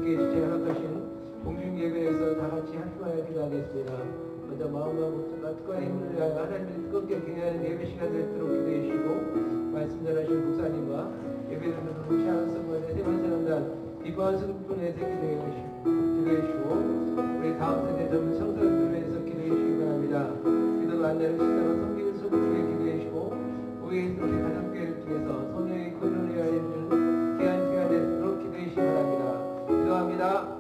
함께 주제 허락하신 공중예배에서 다 같이 합심하여 기도하겠습니다. 먼저 마음과 뜻과 힘을 다하여 하나님을 뜨겁게 경외하는 예배 시간 되도록 기도해 주시고, 말씀 전하신 목사님과 예배드리는 동시하는 성관의 세만사람단 기뻐한 성분에서 기도해 주시고, 우리 다음 세대 젊은 성도들을 위해서 기도해 주시기 바랍니다. 기도가 안 되는 신앙을 섬기는 소극주에 기도해 주시고, 우리 우리 가정교회를 통해서 소녀의 권론을 위하여 주는 귀한 시간 되도록 기도해 주시기 바랍니다. 기도합니다.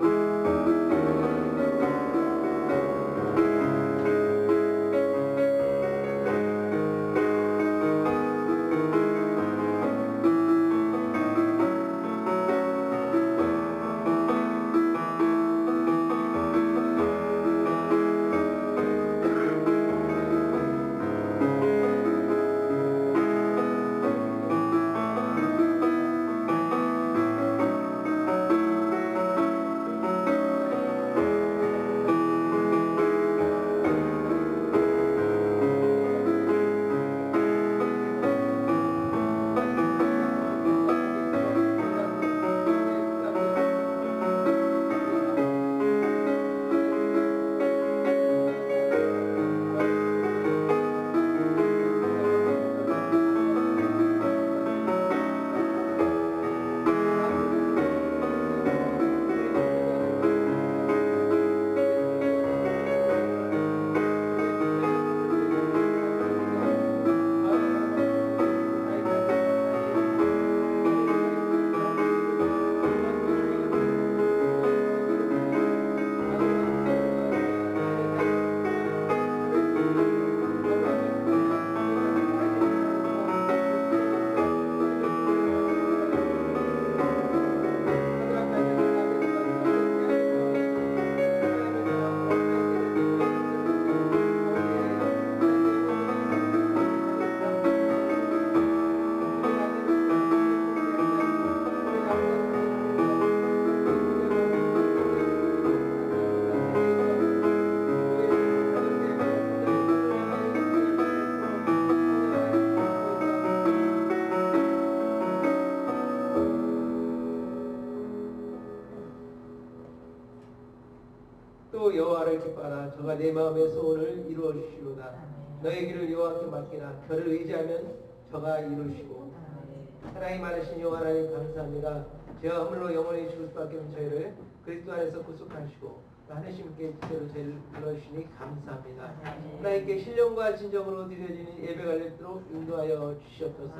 여호와를 기뻐하라. 저가 내 마음의 소원을 이루어 주시로다. 너의 길을 여호와께 맡기나. 저를 의지하면 저가 이루시고. 사랑이 많으신 여호와 하나님 감사합니다. 죄와 허물로 영원히 죽을 수밖에 없는 저희를 그리스도 안에서 구속하시고 하나님께 지대로 저희를 불러주시니 감사합니다. 하나님께 신령과 진정으로 드려지는 예배가 되도록 인도하여 주시옵소서.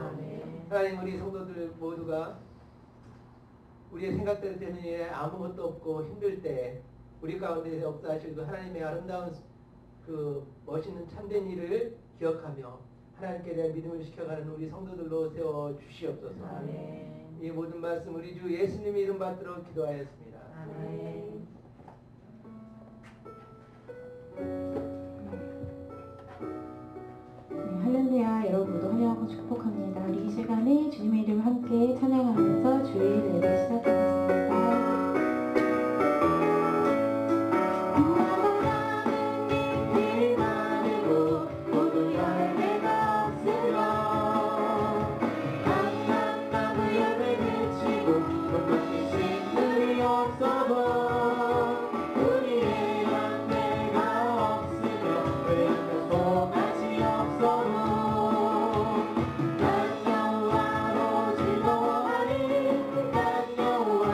하나님, 우리 성도들 모두가 우리의 생각대로 되는 일에 아무것도 없고 힘들 때 우리 가운데 없다 하시고 하나님의 아름다운 그 멋있는 참된 일을 기억하며 하나님께 대한 믿음을 지켜가는 우리 성도들로 세워 주시옵소서. 아멘. 이 모든 말씀 우리 주 예수님의 이름 받도록 기도하였습니다. 아멘. 네, 할렐루야. 여러분 모두 환영하고 축복합니다. 우리 이 시간에 주님의 이름 함께 찬양하면서 주일 예배 시작하겠습니다. 난 여호와로 즐거워하리. 난 여호와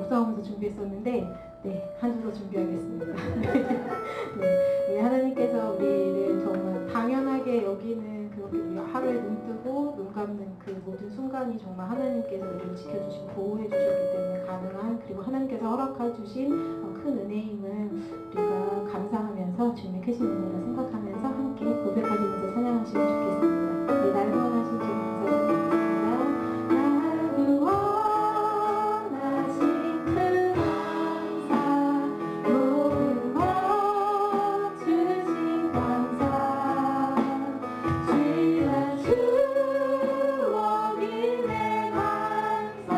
묵상하면서 준비했었는데 네, 한 주 더 준비하겠습니다. 네, 하나님께서 우리를 정말 당연하게 여기는 그렇게 우리가 하루에 눈 뜨고 눈 감는 그 모든 순간이 정말 하나님께서 우리를 지켜주시고 보호해 주셨기 때문에 가능한, 그리고 하나님께서 허락해 주신 큰 은혜임을 우리가 감사하면서 주님의 크신 은혜를 생각하면서 함께 고백하시면서 찬양하시면 좋겠습니다. 네, 날 구원하신 주 감사드립니다. 날 구원하신 주 감사, 모든 것 주신 감사, 주의 주억이네 감사,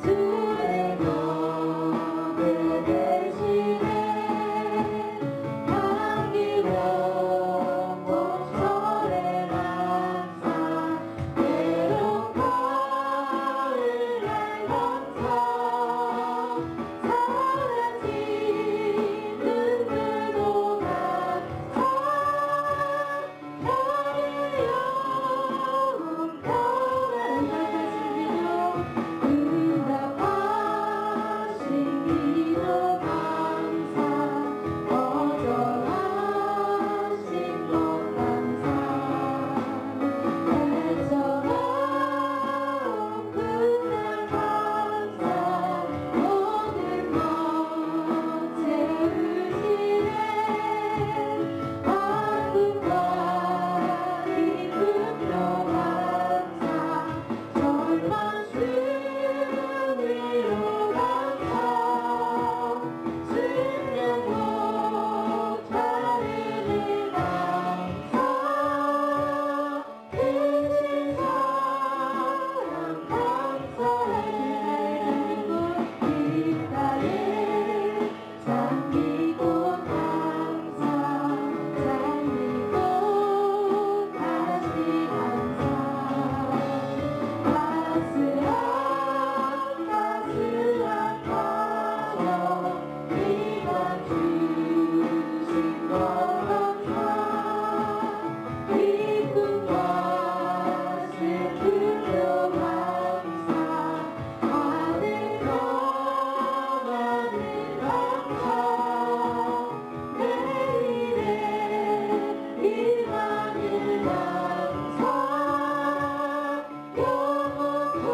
주의 거듭 되시네 향기로운 봄철의 감사, 외로운 가을 날 감사, 사라진 눈물도 감사, 나의 영혼 응답하신 기도 감사, 거절하신 것 감사, 애처로운 그날 감사, 모든 것 채우시네 아픔과 기쁨도 감사, 절망 승리로 감사, 승리로 자르는 감사, 크신 사랑 감사해. 깃발에 잠기고 감사, 잠기고 다시 감사, 따스한 가정 이방 주신 것 감사, 기쁨과 슬픔도 감사, 하늘 너만을 감사, 내일의 희망을 감사,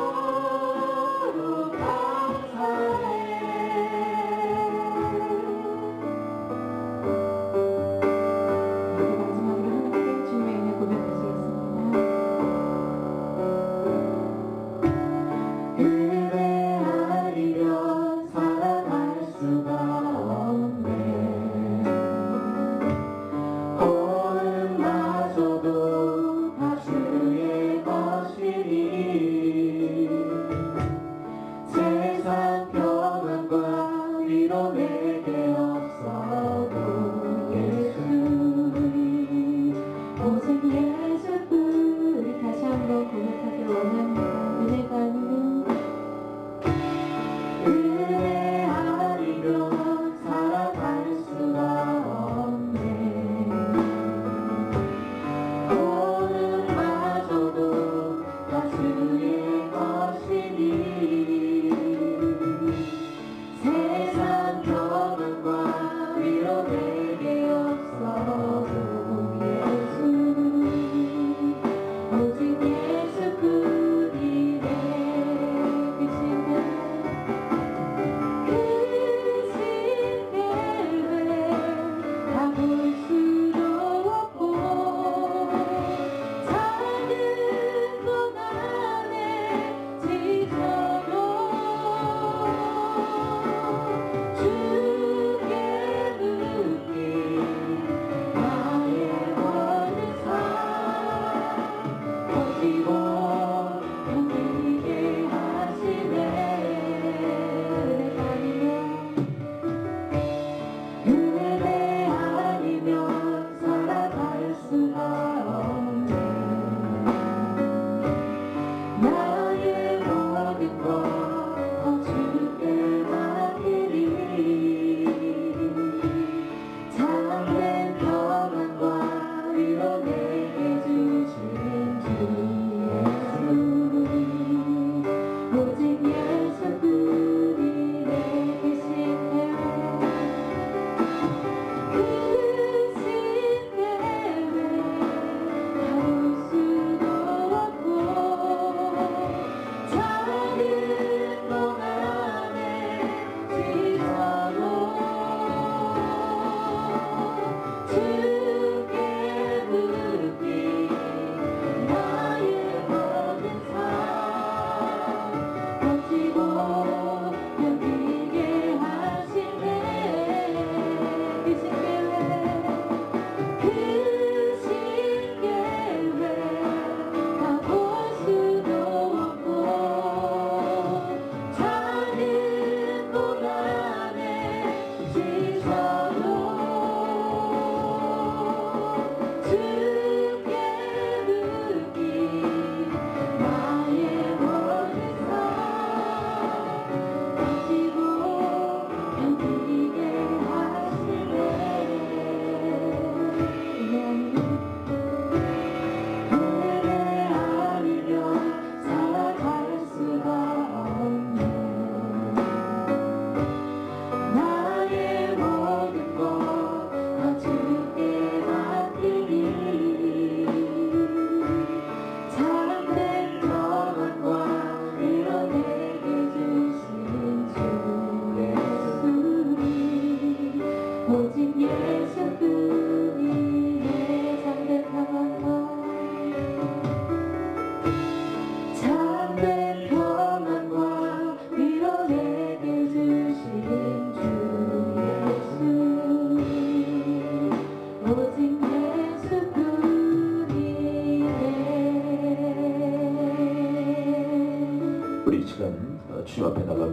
영원토록 감사해. 우리 마지막으로 함께 주님의 은혜 고백하시겠습니다. 은혜아리려 살아갈 수가 없네. 호흡마저도 다 주의 것이니 세상 평안과 위로 내게 없어도 예수님, 오직 예수뿐. 우리 다시 한번 고백하길 원합니다. 은혜가 있는 은혜아리려 살아갈 수가 없네. 호흡마저도 다 주의 것이니 세상 평안과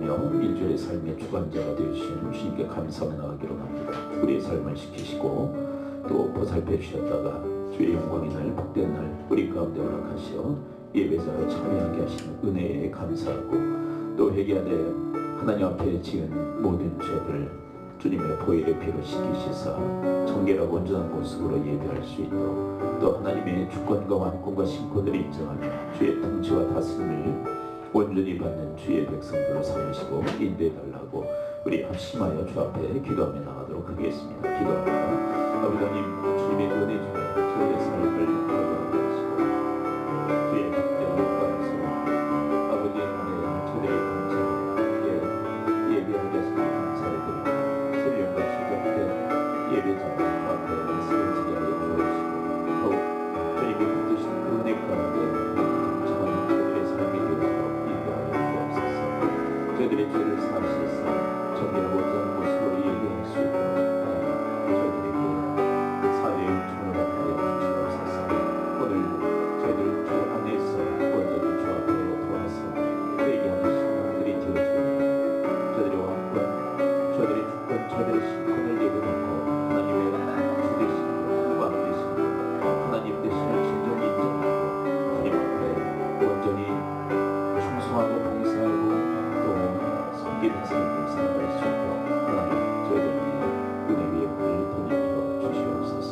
기도하며 일주일의 삶의 주관자가 되어주신 주님께 감사하며 나가기로 합니다. 우리의 삶을 지키시고 또 보살펴 주셨다가 주의 영광의 날 복된 날 우리 가운데 허락하시어 예배자로 참여하게 하시는 은혜에 감사하고 또 회개하되 하나님 앞에 지은 모든 죄들을 주님의 보혈의 피로 씻기시사 정결하고 온전한 모습으로 예배할 수 있도록 또 하나님의 주권과 왕권과 신권을 인정하며 주의 통치와 다스림을 온전히 받는 주의 백성들을 삼으시고 인도해달라고 우리 합심하여 주 앞에 기도하며 나가도록 하겠습니다. 기도합니다. 아버지 하나님 주님의 은혜 중에 저희의 삶을 거듭하게 하시고 주의 복된 영광에서 아버지의 은혜에 저희의 감사와 함께 예배하게 하시니 감사를 드립니다. 새벽과 시작된 예배자와 주 앞에 쓰러지게 하여 주옵시고 더욱 주님이 붙드신 그 은혜 가운데 동참하는 저희의 삶이 되도록 인도하여 주옵소서. 저희들의 죄를 사하시사 정결하고 온전한 모습으로 예배할 수 있도록 저희들에게 사회의 은총을 하여 주시옵소서. 오늘 저희들 주 안에서 온전히 주 앞에 돌아서 회개하는 시간들이 되어지고 저희들의 왕권, 저희들의 주권, 저희들의 신권을 내려놓고 하나님의 주 되시고 왕 되시고 하나님 되시는 진정히 인정하고 주님 앞에 온전히 충성하고 봉사하고 또 섬기는 삶을 살아갈 수 있도록 하나님 저희들에게 은혜의 영광을 더입어 주시옵소서.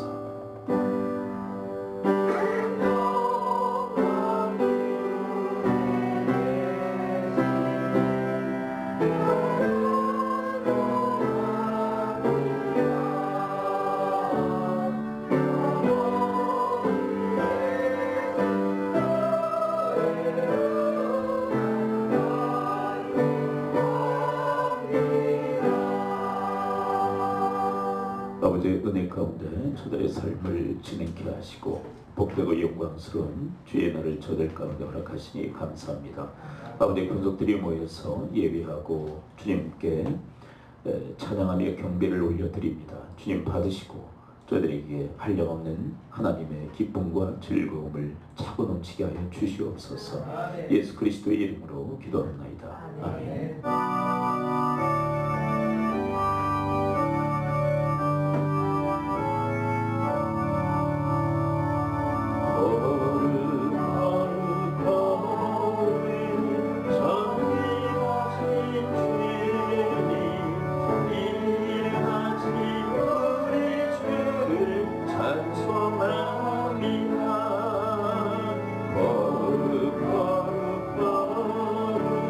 아버지의 은혜 가운데 저들의 삶을 진행케 하시고 복되고 영광스러운 주의 날을 저들 가운데 허락하시니 감사합니다. 아버지 군속들이 모여서 예배하고 주님께 찬양하며 경배를 올려드립니다. 주님 받으시고 저들에게 한량없는 하나님의 기쁨과 즐거움을 차고 넘치게 하여 주시옵소서. 예수 그리스도의 이름으로 기도합나이다. 아멘. 거룩 거룩 거룩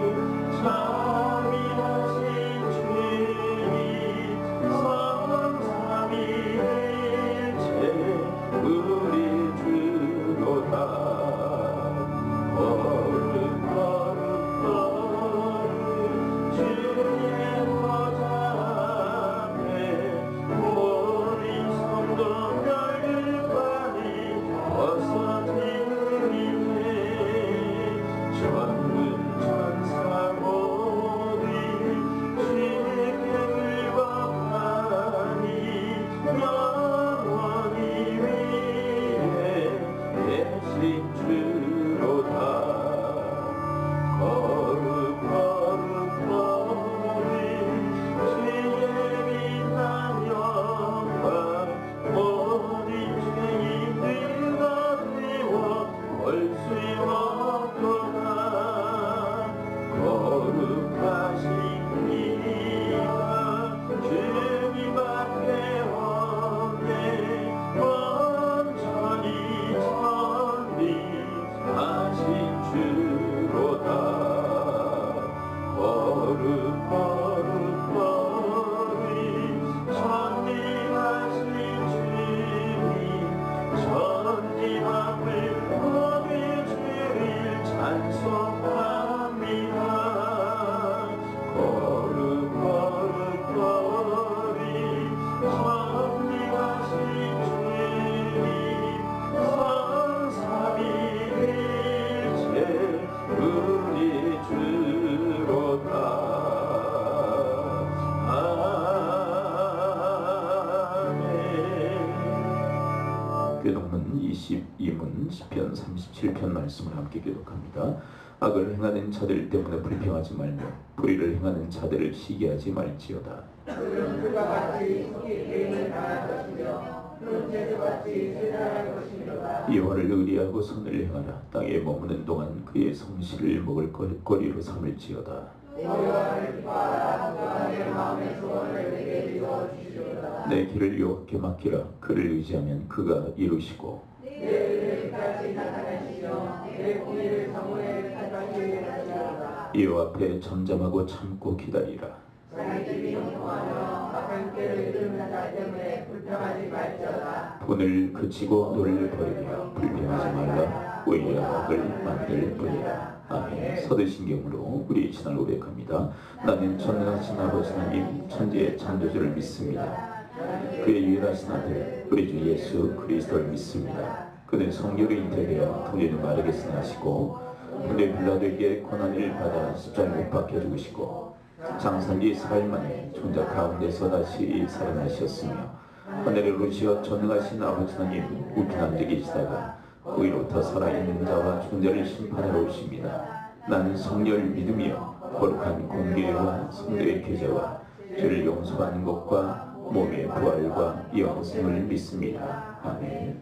교독문 22문 시편 37편 말씀을 함께 교독합니다. 악을 행하는 자들 때문에 불평하지 말며 불의를 행하는 자들을 시기하지 말지어다. 그들은 불과 같이 속히 죄인을 당할 것이며 그런 죄수같이 세상할 것이니라. 여호와를 의리하고 선을 행하라. 땅에 머무는 동안 그의 성실을 먹을 거리로 삼을지어다. 여호와를 기뻐하라. 또한 내 마음의 소원을 내게 이루어 주시리로다. 내 길을 여호와께 맡기라. 그를 의지하면 그가 이루시고 내 의를 끝까지 나타내시며 내 공의를 정오에 끝까지 하시리로다. 여호와 앞에 잠잠하고 참고 기다리라. 자기 집이 형통하며 악한 때를 이루는 자 때문에 불평하지 말지어다. 분을 그치고 노를 버리며 불평하지 말라. 오히려 악을 만들 뿐이라. 아멘. 서대신경으로 우리 신앙을 고백합니다. 나는 전능하신 아버지 하나님 천지의 창조주를 믿습니다. 그의 유일하신 아들 우리 주 예수 그리스도를 믿습니다. 그는 성령으로 잉태되어 통일을 마르게 승하시고 본래 빌라도에게 고난을 받아 십자가에 못 박혀 죽으시고 장사 뒤 4일 만에 존재 가운데서 다시 살아나셨으며 하늘에 오르시어 전능하신 아버지 하나님 우편 앉아 계시다가 거기로부터 살아있는 자와 죽은 자를 심판하러 오십니다. 나는 성령을 믿으며 거룩한 공교회와 성도의 교제와 죄를 용서하는 것과 몸의 부활과 영생을 믿습니다. 아멘.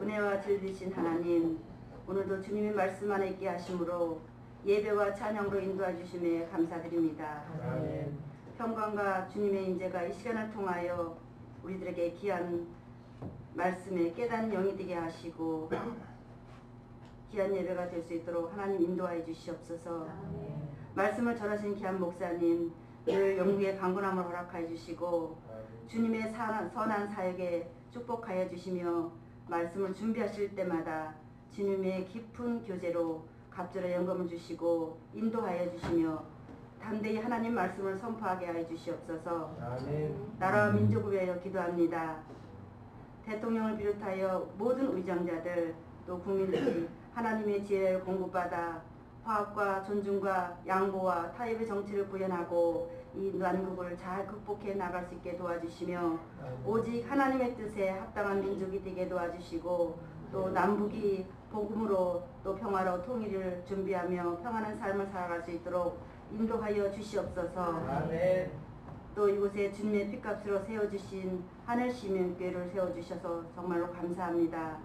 은혜와 진리신 하나님, 오늘도 주님의 말씀 안에 있게 하심으로 예배와 찬양으로 인도해 주심에 감사드립니다. 아멘. 평강과 주님의 인재가 이 시간을 통하여 우리들에게 귀한 말씀에 깨닫는 영이 되게 하시고 귀한 예배가 될 수 있도록 하나님 인도하여 주시옵소서. 말씀을 전하신 귀한 목사님 늘 영국의 강건함을 허락하여 주시고 주님의 선한 사역에 축복하여 주시며 말씀을 준비하실 때마다 주님의 깊은 교제로 갑절의 영감을 주시고 인도하여 주시며 담대히 하나님 말씀을 선포하게 하여 주시옵소서. 나라와 민족을 위하여 기도합니다. 대통령을 비롯하여 모든 의장자들 또 국민들이 하나님의 지혜를 공급받아 화합과 존중과 양보와 타협의 정치를 구현하고 이 난국을 잘 극복해 나갈 수 있게 도와주시며 오직 하나님의 뜻에 합당한 민족이 되게 도와주시고 또 남북이 복음으로 또 평화로 통일을 준비하며 평안한 삶을 살아갈 수 있도록 인도하여 주시옵소서. 또 이곳에 주님의 핏값으로 세워주신 하늘시민교회를 세워주셔서 정말로 감사합니다.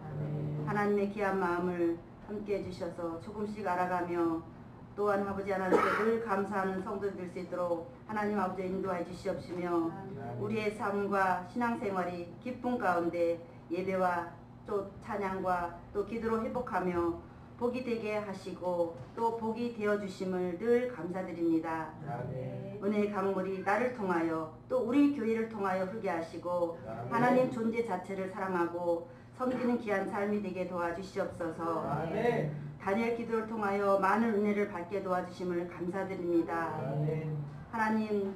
하나님의 귀한 마음을 함께 해주셔서 조금씩 알아가며 또한 아버지 하나님께 늘 감사하는 성도들 될 수 있도록 하나님 아버지 인도하여 주시옵시며 우리의 삶과 신앙생활이 기쁨 가운데 예배와 또 찬양과 또 기도로 회복하며 복이 되게 하시고 또 복이 되어주심을 늘 감사드립니다. 은혜의 강물이 나를 통하여 또 우리 교회를 통하여 흐르게 하시고 하나님 존재 자체를 사랑하고 섬기는 귀한 삶이 되게 도와주시옵소서. 다니엘 기도를 통하여 많은 은혜를 받게 도와주심을 감사드립니다. 하나님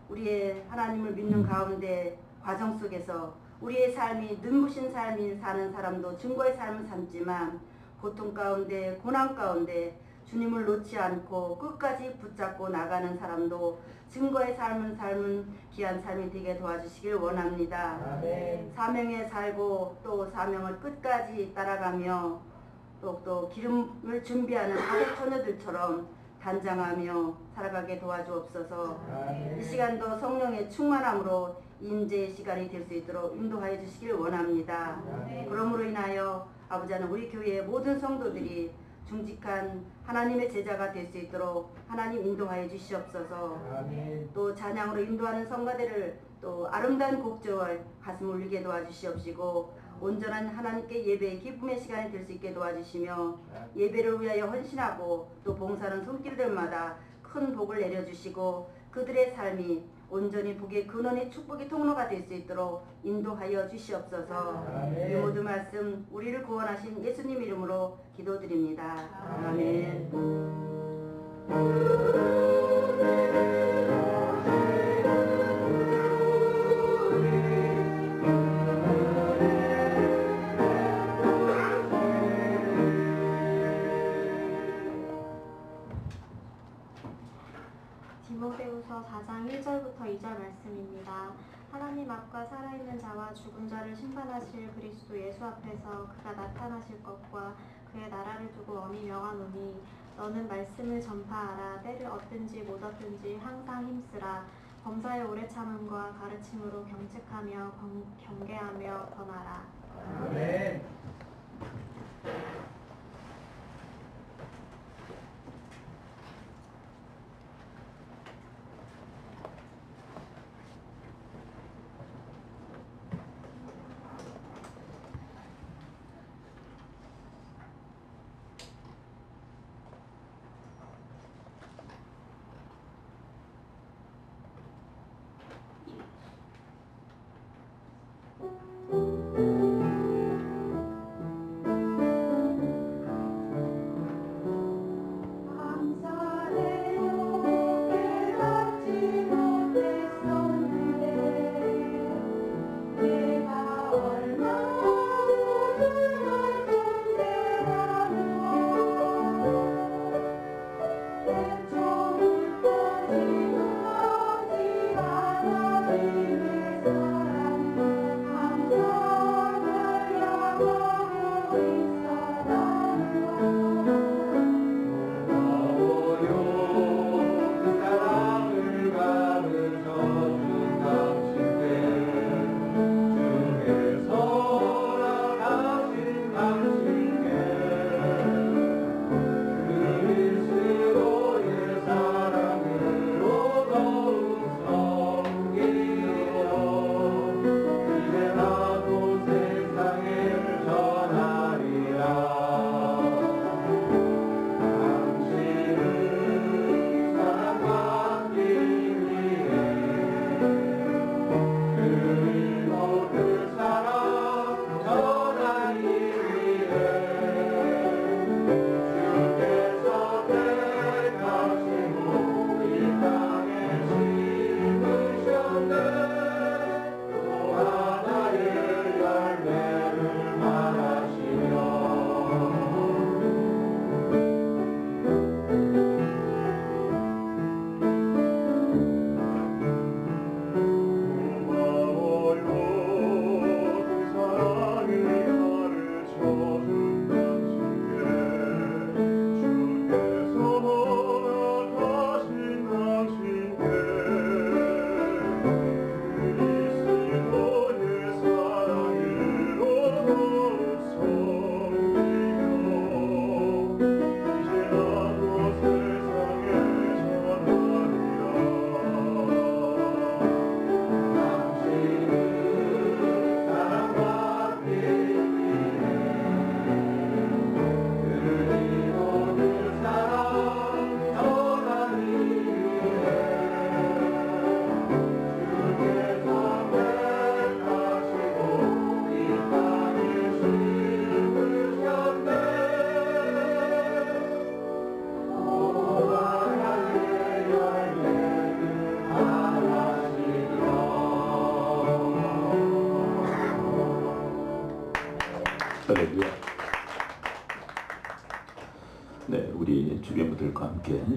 우리의 하나님을 믿는 가운데 과정 속에서 우리의 삶이 눈부신 삶이 사는 사람도 증거의 삶을 삶지만 고통 가운데 고난 가운데 주님을 놓지 않고 끝까지 붙잡고 나가는 사람도 증거의 삶은 귀한 삶이 되게 도와주시길 원합니다. 사명에 살고 또 사명을 끝까지 따라가며 또 기름을 준비하는 아들 처녀들처럼 단장하며 살아가게 도와주옵소서. 이 시간도 성령의 충만함으로 인재의 시간이 될 수 있도록 인도하여 주시길 원합니다. 그러므로 인하여 아버지 하나님 우리 교회의 모든 성도들이 중직한 하나님의 제자가 될 수 있도록 하나님 인도하여 주시옵소서. 또 찬양으로 인도하는 성가대를 또 아름다운 곡조와 가슴 울리게 도와주시옵시고 온전한 하나님께 예배의 기쁨의 시간이 될 수 있게 도와주시며 예배를 위하여 헌신하고 또 봉사하는 손길들마다 큰 복을 내려주시고 그들의 삶이 온전히 복의 근원의 축복의 통로가 될 수 있도록 인도하여 주시옵소서. 이 모든 말씀 우리를 구원하신 예수님 이름으로 기도드립니다. 아멘. 디모데후서 4장 1절부터 2절 말씀입니다. 하나님 앞과 살아있는 자와 죽은 자를 심판하실 그리스도 예수 앞에서 그가 나타나실 것과 그의 나라를 두고 엄히 명하노니 너는 말씀을 전파하라. 때를 얻든지 못 얻든지 항상 힘쓰라. 범사의 오래 참음과 가르침으로 경책하며 경계하며 권하라. 아멘.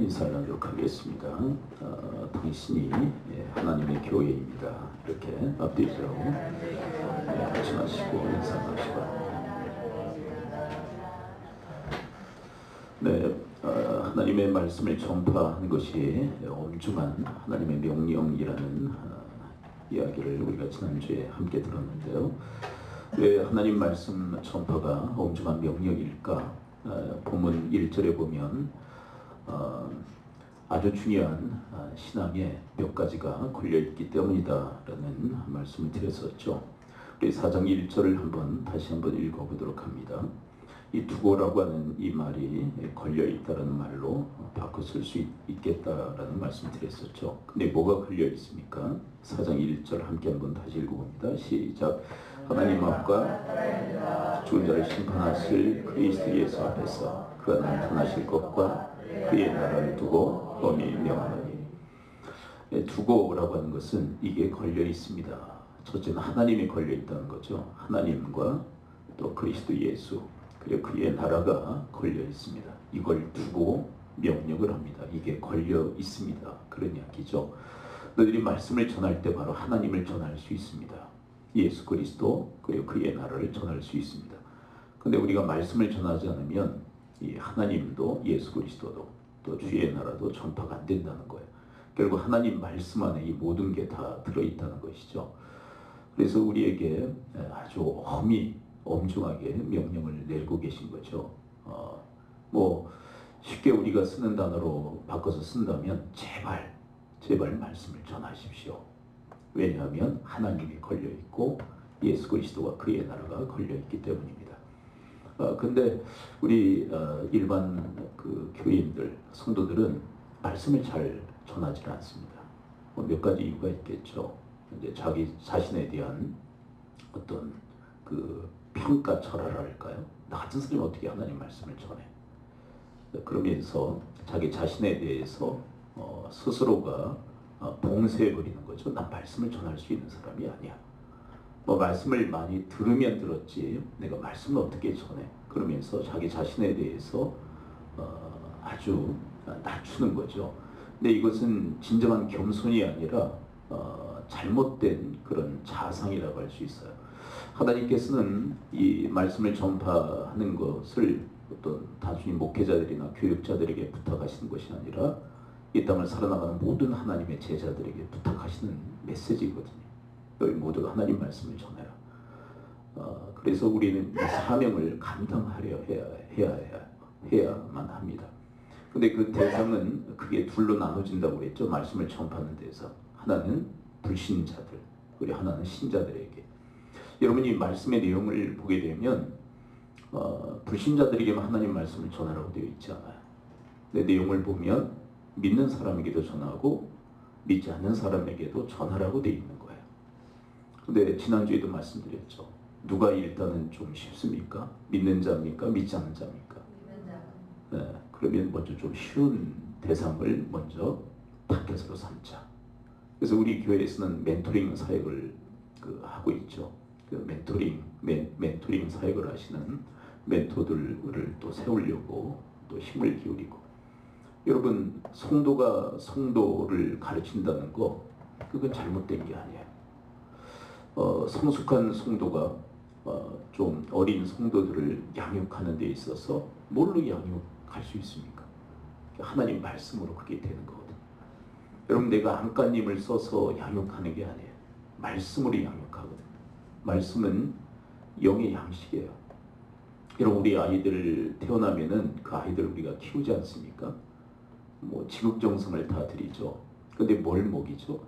인사를 나누도록 하겠습니다. 당신이 하나님의 교회입니다. 이렇게 앞뒤로 말씀하시고 인사하시기 바랍니다. 네, 하나님의 말씀을 전파하는 것이 엄중한 하나님의 명령이라는 이야기를 우리가 지난주에 함께 들었는데요. 왜 하나님 말씀 전파가 엄중한 명령일까? 본문 1절에 보면 아주 중요한 신앙의 몇 가지가 걸려있기 때문이다라는 말씀을 드렸었죠. 우리 4장 1절을 다시 한번 읽어보도록 합니다. 이 두고라고 하는 이 말이 걸려있다라는 말로 바꿔 쓸 수 있겠다라는 말씀을 드렸었죠. 근데 뭐가 걸려있습니까? 4장 1절 함께 한번 다시 읽어봅니다. 시작. 하나님 앞과 죽은 자를 심판하실 그리스도 예수 앞에서 그가 나타나실 것과 그의 나라를 두고 엄히 명하노니. 두고라고 하는 것은 이게 걸려 있습니다. 첫째는 하나님이 걸려 있다는 거죠. 하나님과 또 그리스도 예수 그리고 그의 나라가 걸려 있습니다. 이걸 두고 명령을 합니다. 이게 걸려 있습니다. 그런 이야기죠. 너희들이 말씀을 전할 때 바로 하나님을 전할 수 있습니다. 예수 그리스도 그리고 그의 나라를 전할 수 있습니다. 근데 우리가 말씀을 전하지 않으면 이 하나님도 예수 그리스도도 또 주의 나라도 전파가 안 된다는 거예요. 결국 하나님 말씀 안에 이 모든 게 다 들어있다는 것이죠. 그래서 우리에게 아주 엄중하게 명령을 내리고 계신 거죠. 뭐 쉽게 우리가 쓰는 단어로 바꿔서 쓴다면 제발 말씀을 전하십시오. 왜냐하면 하나님이 걸려있고 예수 그리스도와 그의 나라가 걸려있기 때문입니다. 근데 우리 일반 그 교인들, 성도들은 말씀을 잘 전하지 않습니다. 몇 가지 이유가 있겠죠. 이제 자기 자신에 대한 어떤 그 평가 철학할까요? 나 같은 사람이 어떻게 하나님 말씀을 전해? 그러면서 자기 자신에 대해서 스스로가 봉쇄해버리는 거죠. 난 말씀을 전할 수 있는 사람이 아니야. 뭐 말씀을 많이 들으면 들었지 내가 말씀을 어떻게 전해? 그러면서 자기 자신에 대해서 아주 낮추는 거죠. 근데 이것은 진정한 겸손이 아니라 잘못된 그런 자상이라고 할 수 있어요. 하나님께서는 이 말씀을 전파하는 것을 어떤 단순히 목회자들이나 교육자들에게 부탁하시는 것이 아니라 이 땅을 살아나가는 모든 하나님의 제자들에게 부탁하시는 메시지거든요. 너희 모두가 하나님 말씀을 전해라. 그래서 우리는 이 사명을 감당하려 해야만 합니다. 근데 그 대상은 그게 둘로 나눠진다고 그랬죠. 말씀을 전파하는 대상. 하나는 불신자들, 그리고 하나는 신자들에게. 여러분이 말씀의 내용을 보게 되면 불신자들에게만 하나님 말씀을 전하라고 되어 있지 않아요. 근데 내용을 보면 믿는 사람에게도 전하고 믿지 않는 사람에게도 전하라고 되어 있는 거예요. 근데 지난주에도 말씀드렸죠. 누가 일단은 좀 쉽습니까? 믿는 자입니까? 믿지 않는 자입니까? 네, 그러면 먼저 좀 쉬운 대상을 먼저 타겟으로 삼자. 그래서 우리 교회에서는 멘토링 사역을 하고 있죠. 그 멘토링 사역을 하시는 멘토들을 또 세우려고 또 힘을 기울이고. 여러분, 성도가 성도를 가르친다는 거 그건 잘못된 게 아니에요. 성숙한 성도가 좀 어린 성도들을 양육하는 데 있어서 뭘로 양육할 수 있습니까? 하나님 말씀으로 그게 되는 거거든요. 여러분, 내가 안간힘을 써서 양육하는 게 아니에요. 말씀으로 양육하거든요. 말씀은 영의 양식이에요. 여러분, 우리 아이들 태어나면은 그 아이들을 우리가 키우지 않습니까? 뭐 지극정성을 다 드리죠. 근데 뭘 먹이죠?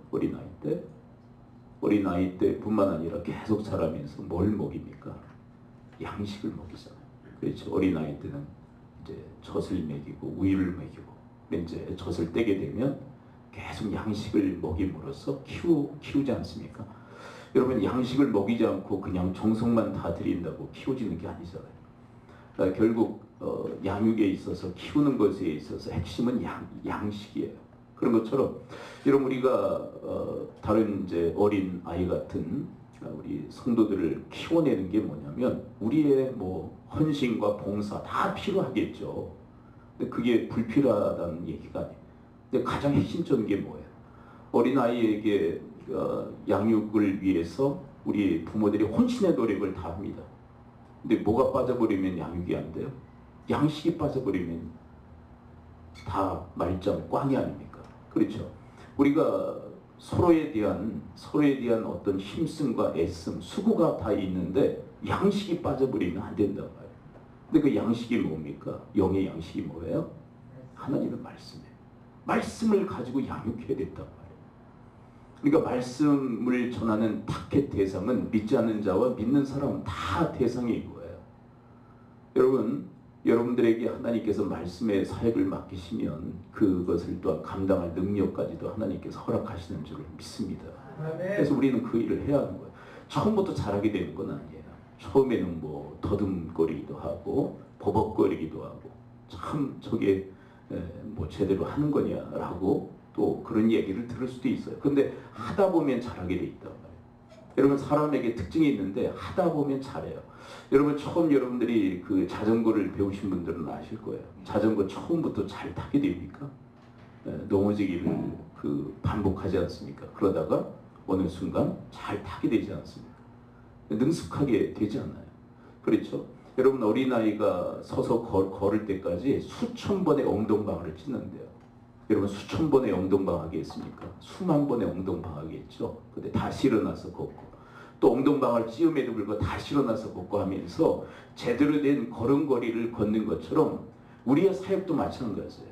어린아이 때뿐만 아니라 계속 자라면서 뭘 먹입니까? 양식을 먹이잖아요. 그렇죠. 어린아이 때는 이제 젖을 먹이고 우유를 먹이고, 이제 젖을 떼게 되면 계속 양식을 먹임으로써 키우지 않습니까? 여러분, 양식을 먹이지 않고 그냥 정성만 다 드린다고 키워지는 게 아니잖아요. 결국 양육에 있어서, 키우는 것에 있어서 핵심은 양식이에요. 그런 것처럼 여러분, 우리가 다른 이제 어린 아이 같은 우리 성도들을 키워내는 게 뭐냐면 우리의 뭐 헌신과 봉사 다 필요하겠죠. 근데 그게 불필요하다는 얘기가 아니에요. 근데 가장 핵심적인 게 뭐예요? 어린아이에게 양육을 위해서 우리 부모들이 혼신의 노력을 다 합니다. 근데 뭐가 빠져버리면 양육이 안 돼요? 양식이 빠져버리면 다 말짱 꽝이 아닙니까? 그렇죠? 우리가 서로에 대한 어떤 힘씀과 애씀, 수고가 다 있는데 양식이 빠져버리면 안 된단 말이에요. 근데 그 양식이 뭡니까? 영의 양식이 뭐예요? 하나님의 말씀이에요. 말씀을 가지고 양육해야 된단 말이에요. 그러니까 말씀을 전하는 타겟 대상은 믿지 않는 자와 믿는 사람은 다 대상이 이거예요. 여러분들에게 하나님께서 말씀의 사역을 맡기시면 그것을 또한 감당할 능력까지도 하나님께서 허락하시는 줄 믿습니다. 그래서 우리는 그 일을 해야 하는 거예요. 처음부터 잘하게 되는 건 아니에요. 처음에는 뭐 더듬거리기도 하고 버벅거리기도 하고 참 저게 뭐 제대로 하는 거냐라고 또 그런 얘기를 들을 수도 있어요. 근데 하다 보면 잘하게 돼 있단 말이에요. 여러분 사람에게 특징이 있는데 하다 보면 잘해요. 여러분 처음 여러분들이 그 자전거를 배우신 분들은 아실 거예요. 자전거 처음부터 잘 타게 됩니까? 넘어지기를 반복하지 않습니까? 그러다가 어느 순간 잘 타게 되지 않습니까? 능숙하게 되지 않나요? 그렇죠? 여러분 어린아이가 서서 걸을 때까지 수천 번의 엉덩방아를 찢는데요. 여러분 수천 번의 엉덩방아가 있습니까? 수만 번의 엉덩방아가 있죠. 근데 다시 일어나서 걷고 또 엉덩방아를 찌음에도 불구하고 다시 일어나서 걷고 하면서 제대로 된 걸음걸이를 걷는 것처럼 우리의 사역도 마찬가지예요.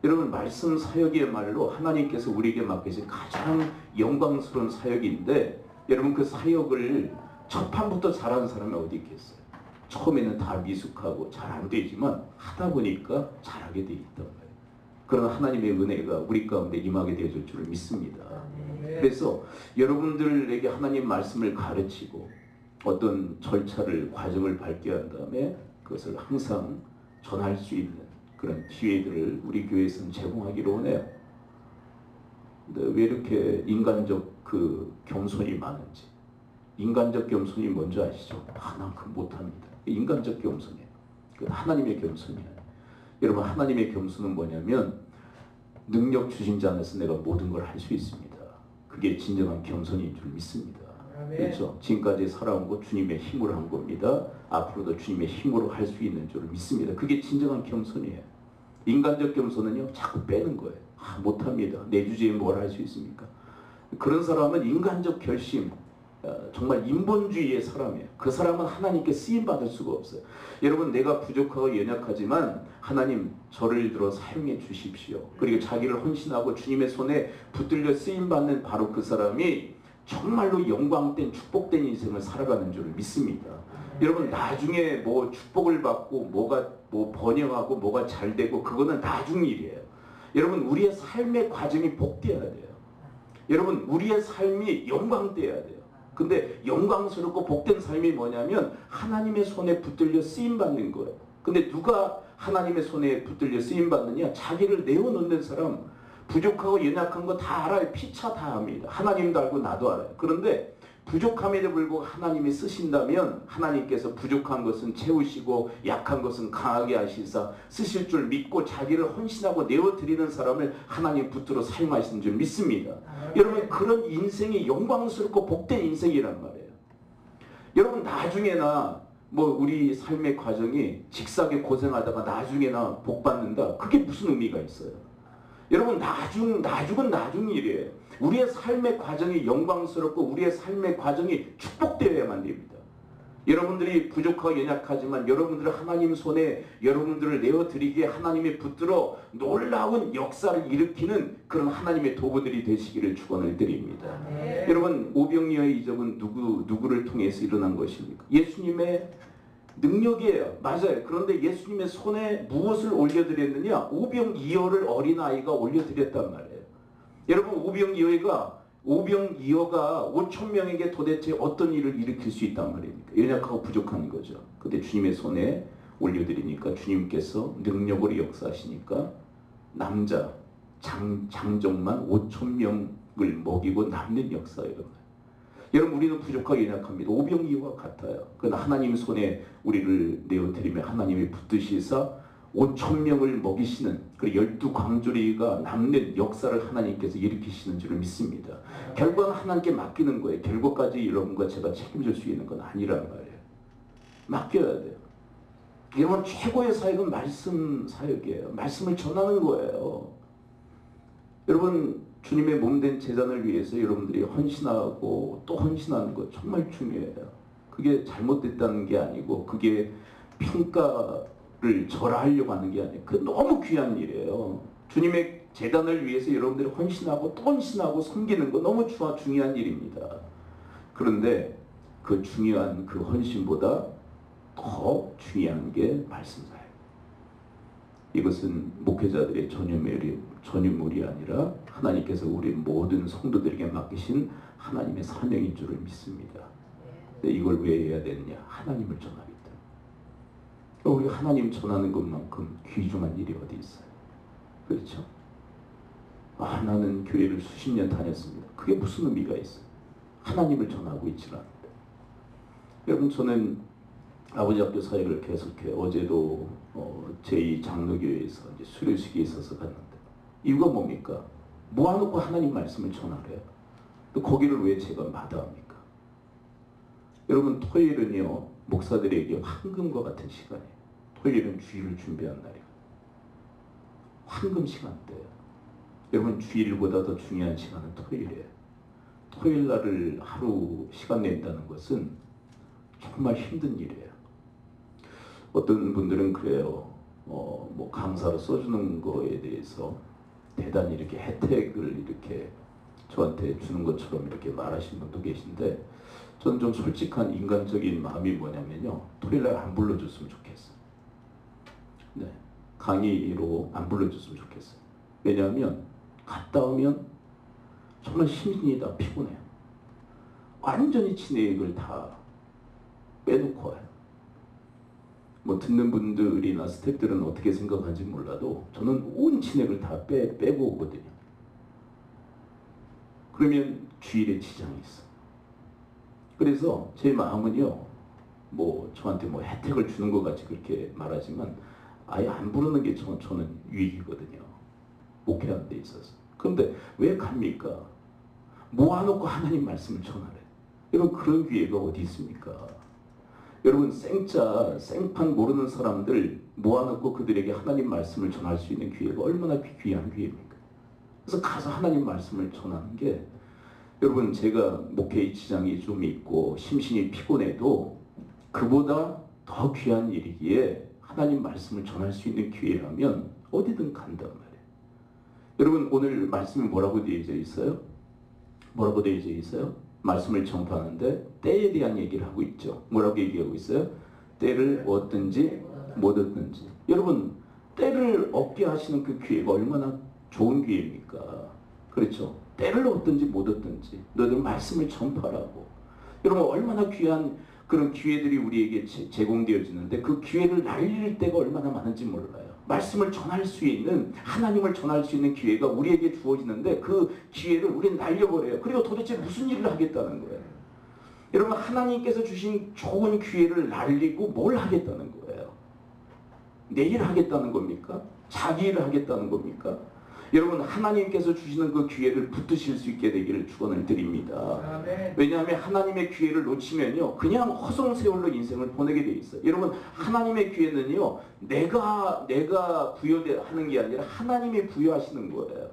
여러분 말씀 사역이야말로 하나님께서 우리에게 맡기신 가장 영광스러운 사역인데 여러분 그 사역을 첫 판부터 잘하는 사람이 어디 있겠어요? 처음에는 다 미숙하고 잘 안 되지만 하다 보니까 잘하게 돼 있단 말이에요. 그런 하나님의 은혜가 우리 가운데 임하게 되어줄 줄을 믿습니다. 그래서 여러분들에게 하나님 말씀을 가르치고 어떤 절차를 과정을 밟게 한 다음에 그것을 항상 전할 수 있는 그런 기회들을 우리 교회에서는 제공하기로 하네요. 근데 왜 이렇게 인간적 겸손이 많은지. 인간적 겸손이 뭔지 아시죠? 난 그거 못합니다. 인간적 겸손이에요. 하나님의 겸손이에요. 여러분 하나님의 겸손은 뭐냐면 능력 주신 자 안에서 내가 모든 걸 할 수 있습니다. 그게 진정한 겸손인 줄 믿습니다. 그렇죠? 지금까지 살아온 거 주님의 힘으로 한 겁니다. 앞으로도 주님의 힘으로 할 수 있는 줄 믿습니다. 그게 진정한 겸손이에요. 인간적 겸손은요 자꾸 빼는 거예요. 못합니다. 내 주제에 뭘 할 수 있습니까? 그런 사람은 인간적 결심, 정말 인본주의의 사람이에요. 그 사람은 하나님께 쓰임받을 수가 없어요. 여러분 내가 부족하고 연약하지만 하나님 저를 들어 사용해 주십시오. 그리고 자기를 헌신하고 주님의 손에 붙들려 쓰임받는 바로 그 사람이 정말로 영광된 축복된 인생을 살아가는 줄 믿습니다. 여러분 나중에 뭐 축복을 받고 뭐가 뭐 번영하고 뭐가 잘 되고 그거는 나중 일이에요. 여러분 우리의 삶의 과정이 복되어야 돼요. 여러분 우리의 삶이 영광되어야 돼요. 근데 영광스럽고 복된 삶이 뭐냐면 하나님의 손에 붙들려 쓰임받는 거예요. 근데 누가 하나님의 손에 붙들려 쓰임받느냐? 자기를 내어놓는 사람, 부족하고 연약한 거 다 알아요. 피차 다 합니다. 하나님도 알고 나도 알아요. 그런데 부족함에도 불구하고 하나님이 쓰신다면 하나님께서 부족한 것은 채우시고 약한 것은 강하게 하시사 쓰실 줄 믿고 자기를 헌신하고 내어드리는 사람을 하나님 붙들어 사용하시는 줄 믿습니다. 여러분 그런 인생이 영광스럽고 복된 인생이란 말이에요. 여러분 나중에나 뭐 우리 삶의 과정이 직사게 고생하다가 나중에나 복 받는다. 그게 무슨 의미가 있어요? 여러분 나중은 나중 일이에요. 우리의 삶의 과정이 영광스럽고 우리의 삶의 과정이 축복되어야만 됩니다. 여러분들이 부족하고 연약하지만 여러분들을 하나님 손에 여러분들을 내어드리기에 하나님이 붙들어 놀라운 역사를 일으키는 그런 하나님의 도구들이 되시기를 축원을 드립니다. 여러분 오병이어의 이적은 누구를 통해서 일어난 것입니까? 예수님의 능력이에요. 맞아요. 그런데 예수님의 손에 무엇을 올려드렸느냐? 오병이어를 어린아이가 올려드렸단 말이에요. 여러분 오병이어가 5,000명에게 도대체 어떤 일을 일으킬 수 있단 말입니까? 연약하고 부족한 거죠. 근데 주님의 손에 올려드리니까 주님께서 능력으로 역사하시니까 남자 장정만 5,000명을 먹이고 남는 역사예요. 여러분 우리는 부족하고 연약합니다. 오병이어와 같아요. 그러나 하나님 손에 우리를 내어드리며 하나님이 붙드시사 5천 명을 먹이시는 그 12광주리가 남는 역사를 하나님께서 일으키시는 줄을 믿습니다. 결과는 하나님께 맡기는 거예요. 결과까지 여러분과 제가 책임질 수 있는 건 아니란 말이에요. 맡겨야 돼요. 여러분, 최고의 사역은 말씀 사역이에요. 말씀을 전하는 거예요. 여러분, 주님의 몸된 제단을 위해서 여러분들이 헌신하고 또 헌신하는 것 정말 중요해요. 그게 잘못됐다는 게 아니고 그게 평가를 절하하려고 하는 게 아니에요. 그 너무 귀한 일이에요. 주님의 제단을 위해서 여러분들이 헌신하고 또 헌신하고 섬기는 거 너무 중요한 일입니다. 그런데 그 중요한 그 헌신보다 더 중요한 게 말씀사예요. 이것은 목회자들의 전유물이 아니라 하나님께서 우리 모든 성도들에게 맡기신 하나님의 사명인 줄을 믿습니다. 근데 이걸 왜 해야 되느냐? 하나님을 전하기 때문에. 우리 하나님 전하는 것만큼 귀중한 일이 어디 있어요? 그렇죠? 나는 교회를 수십 년 다녔습니다. 그게 무슨 의미가 있어요? 하나님을 전하고 있지 않는데. 여러분, 저는 아버지 학교 사역을 계속해요. 어제도 제2장로교회에서 이제 수료식이 있어서 갔는데 이유가 뭡니까? 모아놓고 하나님 말씀을 전하래요. 또 거기를 왜 제가 마다합니까? 여러분, 토요일은요 목사들에게 황금과 같은 시간이에요. 토요일은 주일을 준비한 날이에요. 황금 시간대예요. 여러분, 주일보다 더 중요한 시간은 토요일이에요. 토요일 날을 하루 시간 낸다는 것은 정말 힘든 일이에요. 어떤 분들은 그래요. 뭐 강사로 써주는 거에 대해서 대단히 이렇게 혜택을 이렇게 저한테 주는 것처럼 이렇게 말하시는 분도 계신데, 저는 좀 솔직한 인간적인 마음이 뭐냐면요, 토요일날 안 불러줬으면 좋겠어요. 네, 강의로 안 불러줬으면 좋겠어요. 왜냐하면 갔다 오면 정말 심신이 다 피곤해요. 완전히 진액을 다 빼놓고 와요. 뭐 듣는 분들이나 스태프들은 어떻게 생각하는지 몰라도 저는 온 진액을 다 빼고 오거든요. 그러면 주일에 지장이 있어. 그래서 제 마음은요, 뭐 저한테 뭐 혜택을 주는 것 같이 그렇게 말하지만 아예 안 부르는 게 저는 유익이거든요. 목회하는 데 있어서. 그런데 왜 갑니까? 모아놓고 하나님 말씀을 전하래. 여러분, 그런 기회가 어디 있습니까? 여러분, 생판 모르는 사람들 모아놓고 그들에게 하나님 말씀을 전할 수 있는 기회가 얼마나 귀한 기회입니까? 그래서 가서 하나님 말씀을 전하는 게, 여러분, 제가 목회의 지장이 좀 있고 심신이 피곤해도 그보다 더 귀한 일이기에 하나님 말씀을 전할 수 있는 기회라면 어디든 간단 말이에요. 여러분, 오늘 말씀이 뭐라고 되어져 있어요? 뭐라고 되어져 있어요? 말씀을 전파하는데 때에 대한 얘기를 하고 있죠. 뭐라고 얘기하고 있어요? 때를 얻든지 못 얻든지. 여러분, 때를 얻게 하시는 그 기회가 얼마나 좋은 기회입니까? 그렇죠? 때를 얻든지 못 얻든지 너희들 말씀을 전파하라고. 여러분, 얼마나 귀한 그런 기회들이 우리에게 제공되어지는데 그 기회를 날릴 때가 얼마나 많은지 몰라요. 말씀을 전할 수 있는, 하나님을 전할 수 있는 기회가 우리에게 주어지는데 그 기회를 우리는 날려버려요. 그리고 도대체 무슨 일을 하겠다는 거예요? 여러분, 하나님께서 주신 좋은 기회를 날리고 뭘 하겠다는 거예요? 내 일을 하겠다는 겁니까? 자기 일을 하겠다는 겁니까? 여러분, 하나님께서 주시는 그 기회를 붙드실 수 있게 되기를 축원을 드립니다. 왜냐하면 하나님의 기회를 놓치면요, 그냥 허송세월로 인생을 보내게 돼 있어요. 여러분, 하나님의 기회는요, 내가 부여하는 게 아니라 하나님이 부여하시는 거예요.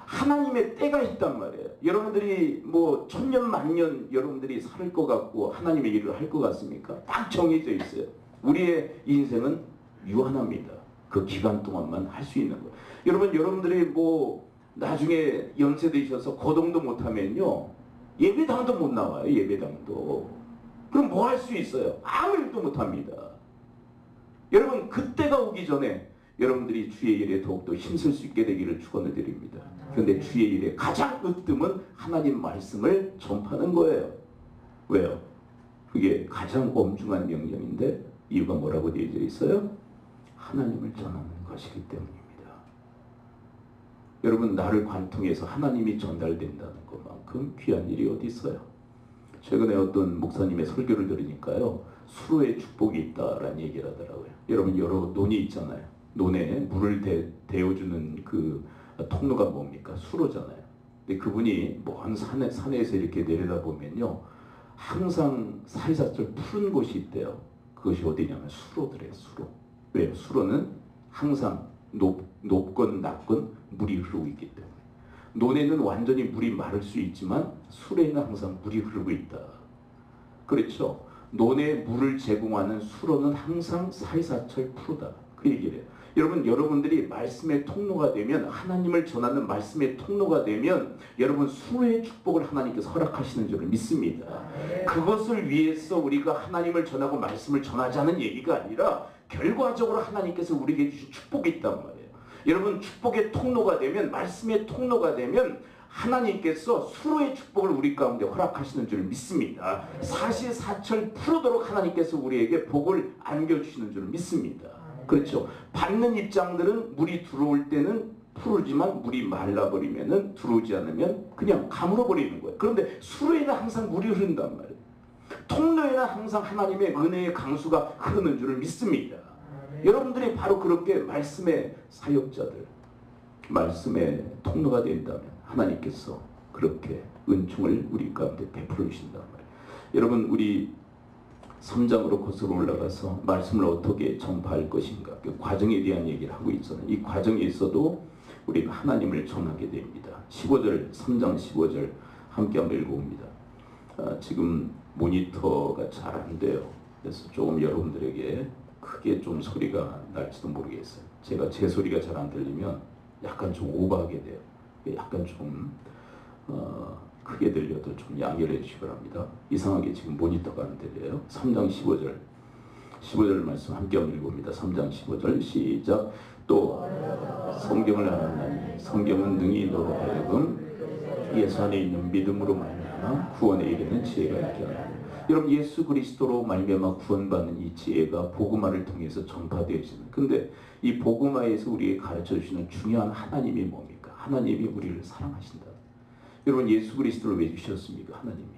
하나님의 때가 있단 말이에요. 여러분들이 뭐 천년 만년 여러분들이 살 것 같고 하나님의 일을 할 것 같습니까? 딱 정해져 있어요. 우리의 인생은 유한합니다. 그 기간 동안만 할 수 있는 거예요. 여러분들이 뭐 나중에 연세 드셔서 거동도 못하면요, 예배당도 못 나와요. 예배당도. 그럼 뭐 할 수 있어요? 아무 일도 못합니다. 여러분, 그때가 오기 전에 여러분들이 주의 일에 더욱더 힘쓸 수 있게 되기를 축원을 드립니다. 그런데 주의 일의 가장 으뜸은 하나님 말씀을 전파하는 거예요. 왜요? 그게 가장 엄중한 명령인데 이유가 뭐라고 되어져 있어요? 하나님을 전하는 것이기 때문입니다. 여러분, 나를 관통해서 하나님이 전달된다는 것만큼 귀한 일이 어디 있어요? 최근에 어떤 목사님의 설교를 들으니까요, 수로의 축복이 있다라는 얘기를 하더라고요. 여러분 여러 논이 있잖아요. 논에 물을 데워주는 그 통로가 뭡니까? 수로잖아요. 근데 그분이 먼 산에서 이렇게 내려다보면요, 항상 사이사철 푸른 곳이 있대요. 그것이 어디냐면 수로더래요. 수로. 왜요? 수로는 항상 높건 낮건 물이 흐르고 있기 때문에. 논에는 완전히 물이 마를 수 있지만 수로에는 항상 물이 흐르고 있다. 그렇죠? 논에 물을 제공하는 수로는 항상 사이사철 푸르다. 그 얘기를 해요. 여러분들이 말씀의 통로가 되면, 하나님을 전하는 말씀의 통로가 되면 여러분 수로의 축복을 하나님께서 허락하시는 줄을 믿습니다. 그것을 위해서 우리가 하나님을 전하고 말씀을 전하자는 얘기가 아니라 결과적으로 하나님께서 우리에게 주신 축복이 있단 말이에요. 여러분 축복의 통로가 되면, 말씀의 통로가 되면 하나님께서 수로의 축복을 우리 가운데 허락하시는 줄을 믿습니다. 사시사철 푸르도록 하나님께서 우리에게 복을 안겨주시는 줄을 믿습니다. 그렇죠. 받는 입장들은 물이 들어올 때는 푸르지만 물이 말라버리면은, 들어오지 않으면 그냥 가물어버리는 거예요. 그런데 수로에는 항상 물이 흐른단 말이에요. 통로에는 항상 하나님의 은혜의 강수가 흐르는 줄을 믿습니다. 여러분들이 바로 그렇게 말씀의 사역자들, 말씀의 통로가 된다면 하나님께서 그렇게 은총을 우리 가운데 베풀어 주신단 말이에요. 여러분 우리 3장으로 거슬러 올라가서 말씀을 어떻게 전파할 것인가, 그 과정에 대한 얘기를 하고 있잖아요. 이 과정에 있어도 우리가 하나님을 전하게 됩니다. 15절, 3장 15절 함께 한번 읽어봅니다. 지금 모니터가 잘 안 돼요. 그래서 조금 여러분들에게 크게 좀 소리가 날지도 모르겠어요. 제가 제 소리가 잘 안 들리면 약간 좀 오버하게 돼요. 약간 좀 크게 들려도 좀 양해를 해주시기 바랍니다. 이상하게 지금 모니터가 안 들려요. 3장 15절 말씀 함께 한번 읽어봅니다. 3장 15절 시작. 또 성경을 알았나니 성경은 능히 너로 하여금 예수 안에 있는 믿음으로 말미암아 구원에 이르는 지혜가 있게 하나니. 여러분 예수 그리스도로 말미암아 구원받는 이 지혜가 복음화를 통해서 전파되어지는. 근데 이 복음화에서 우리에게 가르쳐주시는 중요한 하나님이 뭡니까? 하나님이 우리를 사랑하신다. 여러분 예수 그리스도를 왜 주셨습니까? 하나님이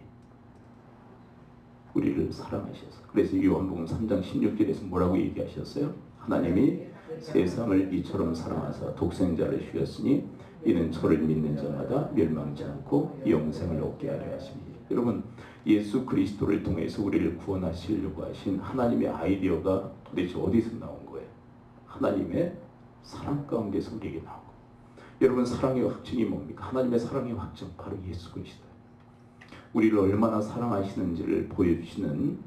우리를 사랑하셔서. 그래서 요한복음 3장 16절에서 뭐라고 얘기하셨어요? 하나님이 세상을 이처럼 사랑하사 독생자를 주셨으니 이는 저를 믿는 자마다 멸망치 않고 영생을 얻게 하려 하십니다. 여러분 예수 그리스도를 통해서 우리를 구원하시려고 하신 하나님의 아이디어가 도대체 어디서 나온 거예요? 하나님의 사랑 가운데서 우리에게 나온 거예요. 여러분 사랑의 확증이 뭡니까? 하나님의 사랑의 확증 바로 예수 그리스도예요. 우리를 얼마나 사랑하시는지를 보여주시는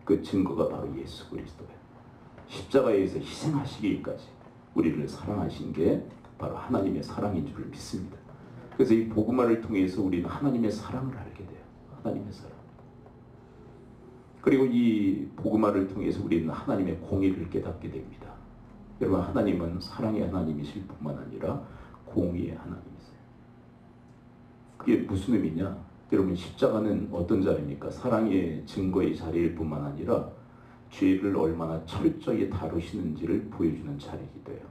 그 증거가 바로 예수 그리스도예요. 십자가에서 희생하시기까지 우리를 사랑하신 게 바로 하나님의 사랑인 줄 믿습니다. 그래서 이 복음화를 통해서 우리는 하나님의 사랑을 알게 돼요. 하나님의 사랑. 그리고 이 복음화를 통해서 우리는 하나님의 공의를 깨닫게 됩니다. 여러분 하나님은 사랑의 하나님이실 뿐만 아니라 공의의 하나님이세요. 그게 무슨 의미냐? 여러분 십자가는 어떤 자리입니까? 사랑의 증거의 자리일 뿐만 아니라 죄를 얼마나 철저히 다루시는지를 보여주는 자리이기도 해요.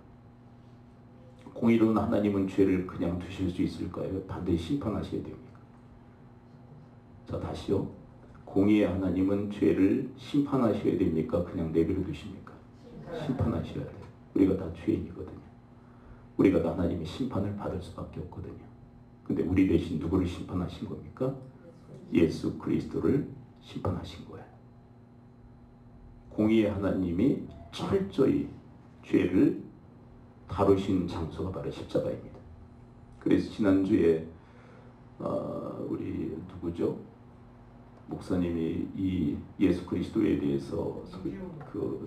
공의로운 하나님은 죄를 그냥 두실 수 있을까요? 반드시 심판하셔야 됩니까? 자 다시요. 공의의 하나님은 죄를 심판하셔야 됩니까? 그냥 내버려 두십니까? 심판하셔야 돼요. 우리가 다 죄인이거든요. 우리가 다 하나님의 심판을 받을 수밖에 없거든요. 근데 우리 대신 누구를 심판하신 겁니까? 예수 그리스도를 심판하신 거예요. 공의의 하나님이 철저히 죄를 다루신 장소가 바로 십자가입니다. 그래서 지난주에 우리 누구죠? 목사님이 이 예수 그리스도에 대해서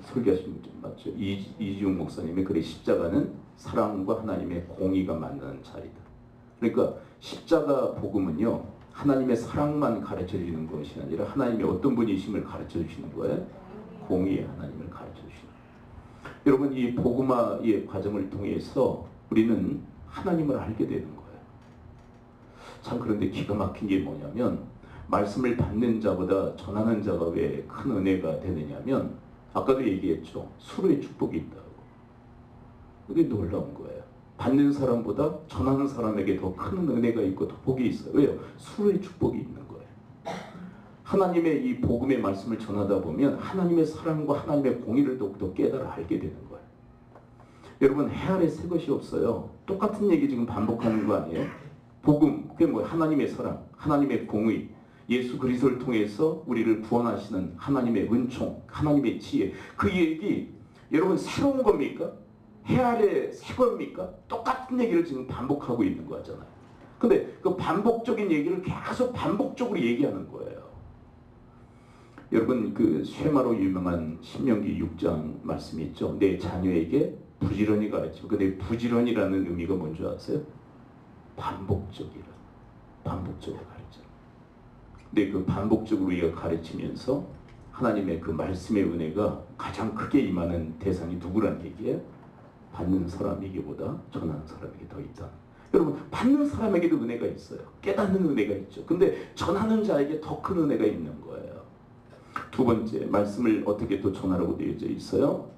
설교하신 분 맞죠? 이지웅 목사님이 그래 십자가는 사랑과 하나님의 공의가 만나는 자리다. 그러니까 십자가 복음은요 하나님의 사랑만 가르쳐 주는 것이 아니라 하나님의 어떤 분이심을 가르쳐 주시는 거예요. 공의의 하나님을 가르쳐 주시는 거예요. 여러분 이 복음화의 과정을 통해서 우리는 하나님을 알게 되는 거예요. 참 그런데 기가 막힌 게 뭐냐면 말씀을 받는 자보다 전하는 자가 왜 큰 은혜가 되느냐면 아까도 얘기했죠. 수로의 축복이 있다고. 그게 놀라운 거예요. 받는 사람보다 전하는 사람에게 더 큰 은혜가 있고 더 복이 있어요. 왜요? 수로의 축복이 있는 거예요. 하나님의 이 복음의 말씀을 전하다 보면 하나님의 사랑과 하나님의 공의를 더욱더 깨달아 알게 되는 거예요. 여러분, 해 아래 새 것이 없어요. 똑같은 얘기 지금 반복하는 거 아니에요? 복음, 그게 뭐예요? 하나님의 사랑, 하나님의 공의, 예수 그리스도를 통해서 우리를 구원하시는 하나님의 은총, 하나님의 지혜. 그 얘기 여러분 새로운 겁니까? 해 아래 새 겁니까? 똑같은 얘기를 지금 반복하고 있는 거잖아요. 근데 그 반복적인 얘기를 계속 반복적으로 얘기하는 거예요. 여러분, 그 쉐마로 유명한 신명기 6장 말씀이 있죠. 내 자녀에게 부지런히 가르치고. 근데 부지런이라는 의미가 뭔지 아세요? 반복적으로 가르쳐. 근데 그 반복적으로 우리가 가르치면서 하나님의 그 말씀의 은혜가 가장 크게 임하는 대상이 누구란 얘기예요? 받는 사람에게보다 전하는 사람에게 더 있다. 여러분, 받는 사람에게도 은혜가 있어요. 깨닫는 은혜가 있죠. 근데 전하는 자에게 더 큰 은혜가 있는 거예요. 두 번째, 말씀을 어떻게 또 전하라고 되어져 있어요?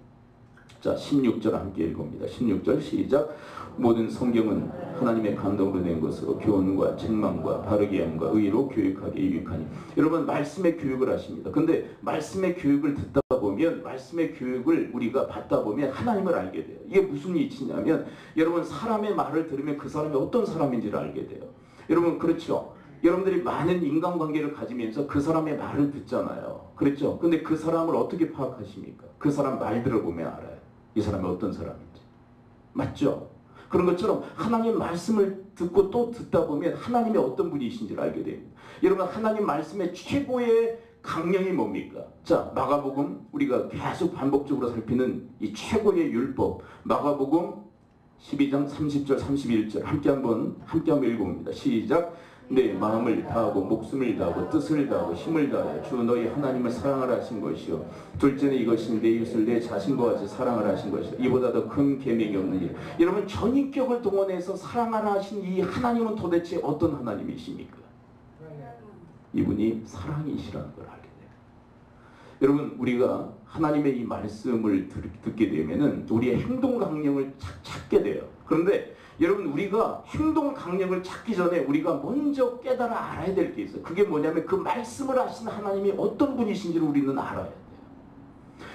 자, 16절 함께 읽어봅니다. 16절 시작. 모든 성경은 하나님의 감동으로 된 것으로 교훈과 책망과 바르게 함과 의로 교육하게 유익하니. 여러분, 말씀의 교육을 하십니다. 근데 말씀의 교육을 듣다 보면, 말씀의 교육을 우리가 받다 보면 하나님을 알게 돼요. 이게 무슨 이치냐면, 여러분, 사람의 말을 들으면 그 사람이 어떤 사람인지를 알게 돼요. 여러분, 그렇죠? 여러분들이 많은 인간관계를 가지면서 그 사람의 말을 듣잖아요. 그렇죠? 근데 그 사람을 어떻게 파악하십니까? 그 사람 말 들어보면 알아요. 이 사람이 어떤 사람인지. 맞죠? 그런 것처럼 하나님 말씀을 듣고 또 듣다 보면 하나님의 어떤 분이신지를 알게 됩니다. 여러분, 하나님 말씀의 최고의 강령이 뭡니까? 자, 마가복음, 우리가 계속 반복적으로 살피는 이 최고의 율법, 마가복음 12장 30절 31절 함께 한번 읽어봅니다. 시작. 내 마음을 다하고 목숨을 다하고 뜻을 다하고 힘을 다하여 주 너희 하나님을 사랑하라 하신 것이요, 둘째는 이것이 내 이웃을 내 자신과 같이 사랑하라 하신 것이요, 이보다 더 큰 계명이 없느니라. 여러분, 전인격을 동원해서 사랑하라 하신 이 하나님은 도대체 어떤 하나님이십니까? 이분이 사랑이시라는 걸 알게 돼요. 여러분, 우리가 하나님의 이 말씀을 듣게 되면은 우리의 행동 강령을 찾게 돼요. 그런데 여러분, 우리가 행동 강령을 찾기 전에 우리가 먼저 깨달아 알아야 될 게 있어요. 그게 뭐냐면 그 말씀을 하신 하나님이 어떤 분이신지를 우리는 알아야 돼요.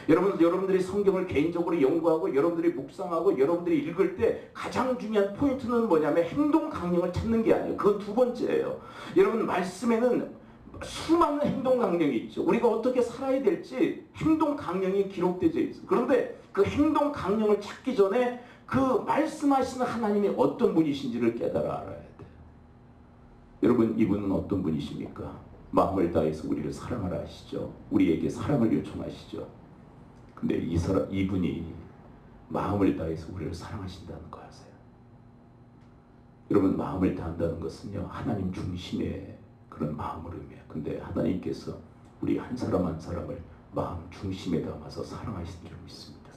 여러분들이 성경을 개인적으로 연구하고 여러분들이 묵상하고 여러분들이 읽을 때 가장 중요한 포인트는 뭐냐면 행동 강령을 찾는 게 아니에요. 그건 두 번째예요. 여러분, 말씀에는 수많은 행동 강령이 있죠. 우리가 어떻게 살아야 될지 행동 강령이 기록되어 있어요. 그런데 그 행동 강령을 찾기 전에 그 말씀하시는 하나님이 어떤 분이신지를 깨달아 알아야 돼요. 여러분, 이분은 어떤 분이십니까? 마음을 다해서 우리를 사랑하라 하시죠. 우리에게 사랑을 요청하시죠. 근데 이분이 마음을 다해서 우리를 사랑하신다는 거 아세요? 여러분, 마음을 다한다는 것은요, 하나님 중심의 그런 마음을 의미해요. 근데 하나님께서 우리 한 사람 한 사람을 마음 중심에 담아서 사랑하시는 줄 믿습니다.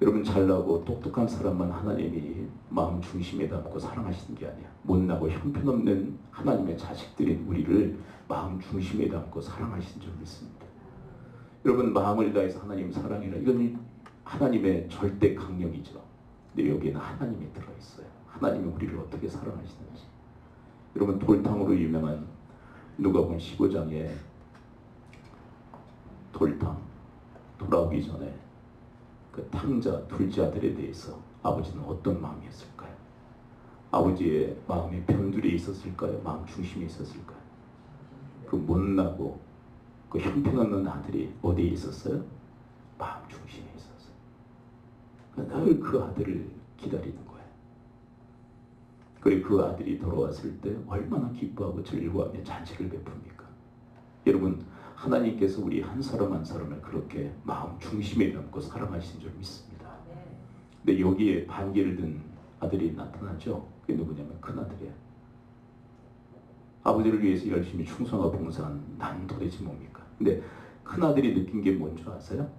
여러분, 잘나고 똑똑한 사람만 하나님이 마음 중심에 담고 사랑하시는 게 아니야. 못나고 형편없는 하나님의 자식들인 우리를 마음 중심에 담고 사랑하시는 줄 믿습니다. 여러분, 마음을 다해서 하나님 사랑이라, 이건 하나님의 절대 강령이죠. 근데 여기에는 하나님이 들어있어요. 하나님이 우리를 어떻게 사랑하시는지. 여러분, 돌탕으로 유명한 누가복음 15장에 돌탕 돌아오기 전에 그 탕자 둘째 아들에 대해서 아버지는 어떤 마음이었을까요? 아버지의 마음에 변두리에 있었을까요? 마음 중심에 있었을까요? 그 못나고 그 형편없는 아들이 어디에 있었어요? 마음 중심에 있었어요. 늘 그 아들을 기다리는 거예요. 그리고 그 아들이 돌아왔을 때 얼마나 기뻐하고 즐거워하며 잔치를 베풉니까? 여러분, 하나님께서 우리 한 사람 한 사람을 그렇게 마음 중심에 담고 사랑하신 줄 믿습니다. 근데 여기에 반기를 든 아들이 나타나죠. 그게 누구냐면 큰아들이에요. 아버지를 위해서 열심히 충성하고 봉사한 난 도대체 뭡니까? 근데 큰아들이 느낀 게 뭔 줄 아세요?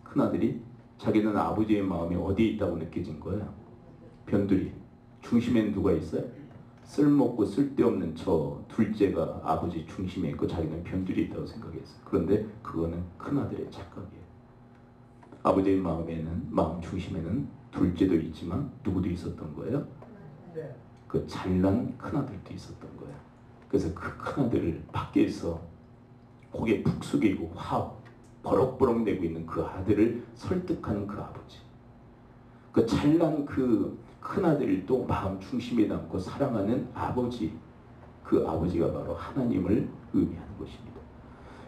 큰아들이 자기는 아버지의 마음이 어디에 있다고 느껴진 거예요? 변두리. 중심에는 누가 있어요? 쓸모없고 쓸데없는 저 둘째가 아버지 중심에 있고 자기는 변두리에 있다고 생각했어요. 그런데 그거는 큰아들의 착각이에요. 아버지의 마음 중심에는 둘째도 있지만 누구도 있었던 거예요? 그 잘난 큰아들도 있었던 거예요. 그래서 그 큰아들을 밖에서 고개 푹 숙이고 화 버럭버럭 내고 있는 그 아들을 설득하는 그 아버지. 그 잘난 그 큰아들도 마음 중심에 담고 사랑하는 아버지. 그 아버지가 바로 하나님을 의미하는 것입니다.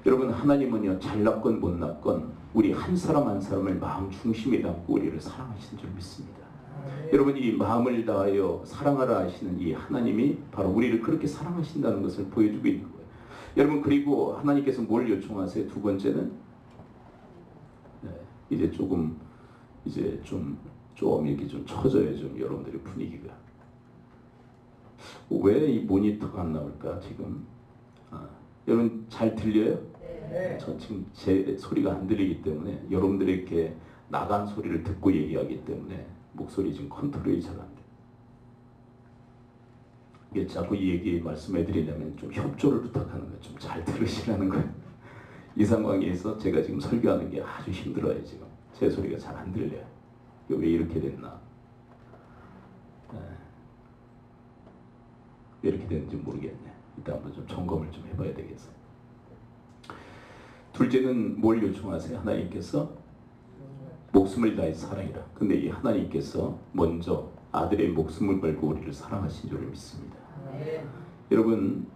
여러분, 하나님은요, 잘났건 못났건 우리 한 사람 한 사람을 마음 중심에 담고 우리를 사랑하시는 줄 믿습니다. 여러분, 이 마음을 다하여 사랑하라 하시는 이 하나님이 바로 우리를 그렇게 사랑하신다는 것을 보여주고 있는 거예요. 여러분, 그리고 하나님께서 뭘 요청하세요? 두 번째는 이제 좀 이렇게 좀 처져요. 좀 여러분들의 분위기가. 왜 이 모니터가 안 나올까 지금? 여러분 잘 들려요? 네. 저 지금 제 소리가 안 들리기 때문에 여러분들에게 나간 소리를 듣고 얘기하기 때문에 목소리 지금 컨트롤이 잘 안 돼. 이게 자꾸 이 얘기 말씀해 드리려면 좀 협조를 부탁하는 거예요. 좀 잘 들으시라는 거예요. 이 상황에서 제가 지금 설교하는 게 아주 힘들어요. 지금 제 소리가 잘 안 들려요. 왜 이렇게 됐나? 왜 이렇게 됐는지 모르겠네. 일단 한번 좀 점검을 좀 해봐야 되겠어요. 둘째는 뭘 요청하세요? 하나님께서 목숨을 다해서 사랑이라. 근데 이 하나님께서 먼저 아들의 목숨을 걸고 우리를 사랑하신 줄 믿습니다. 여러분,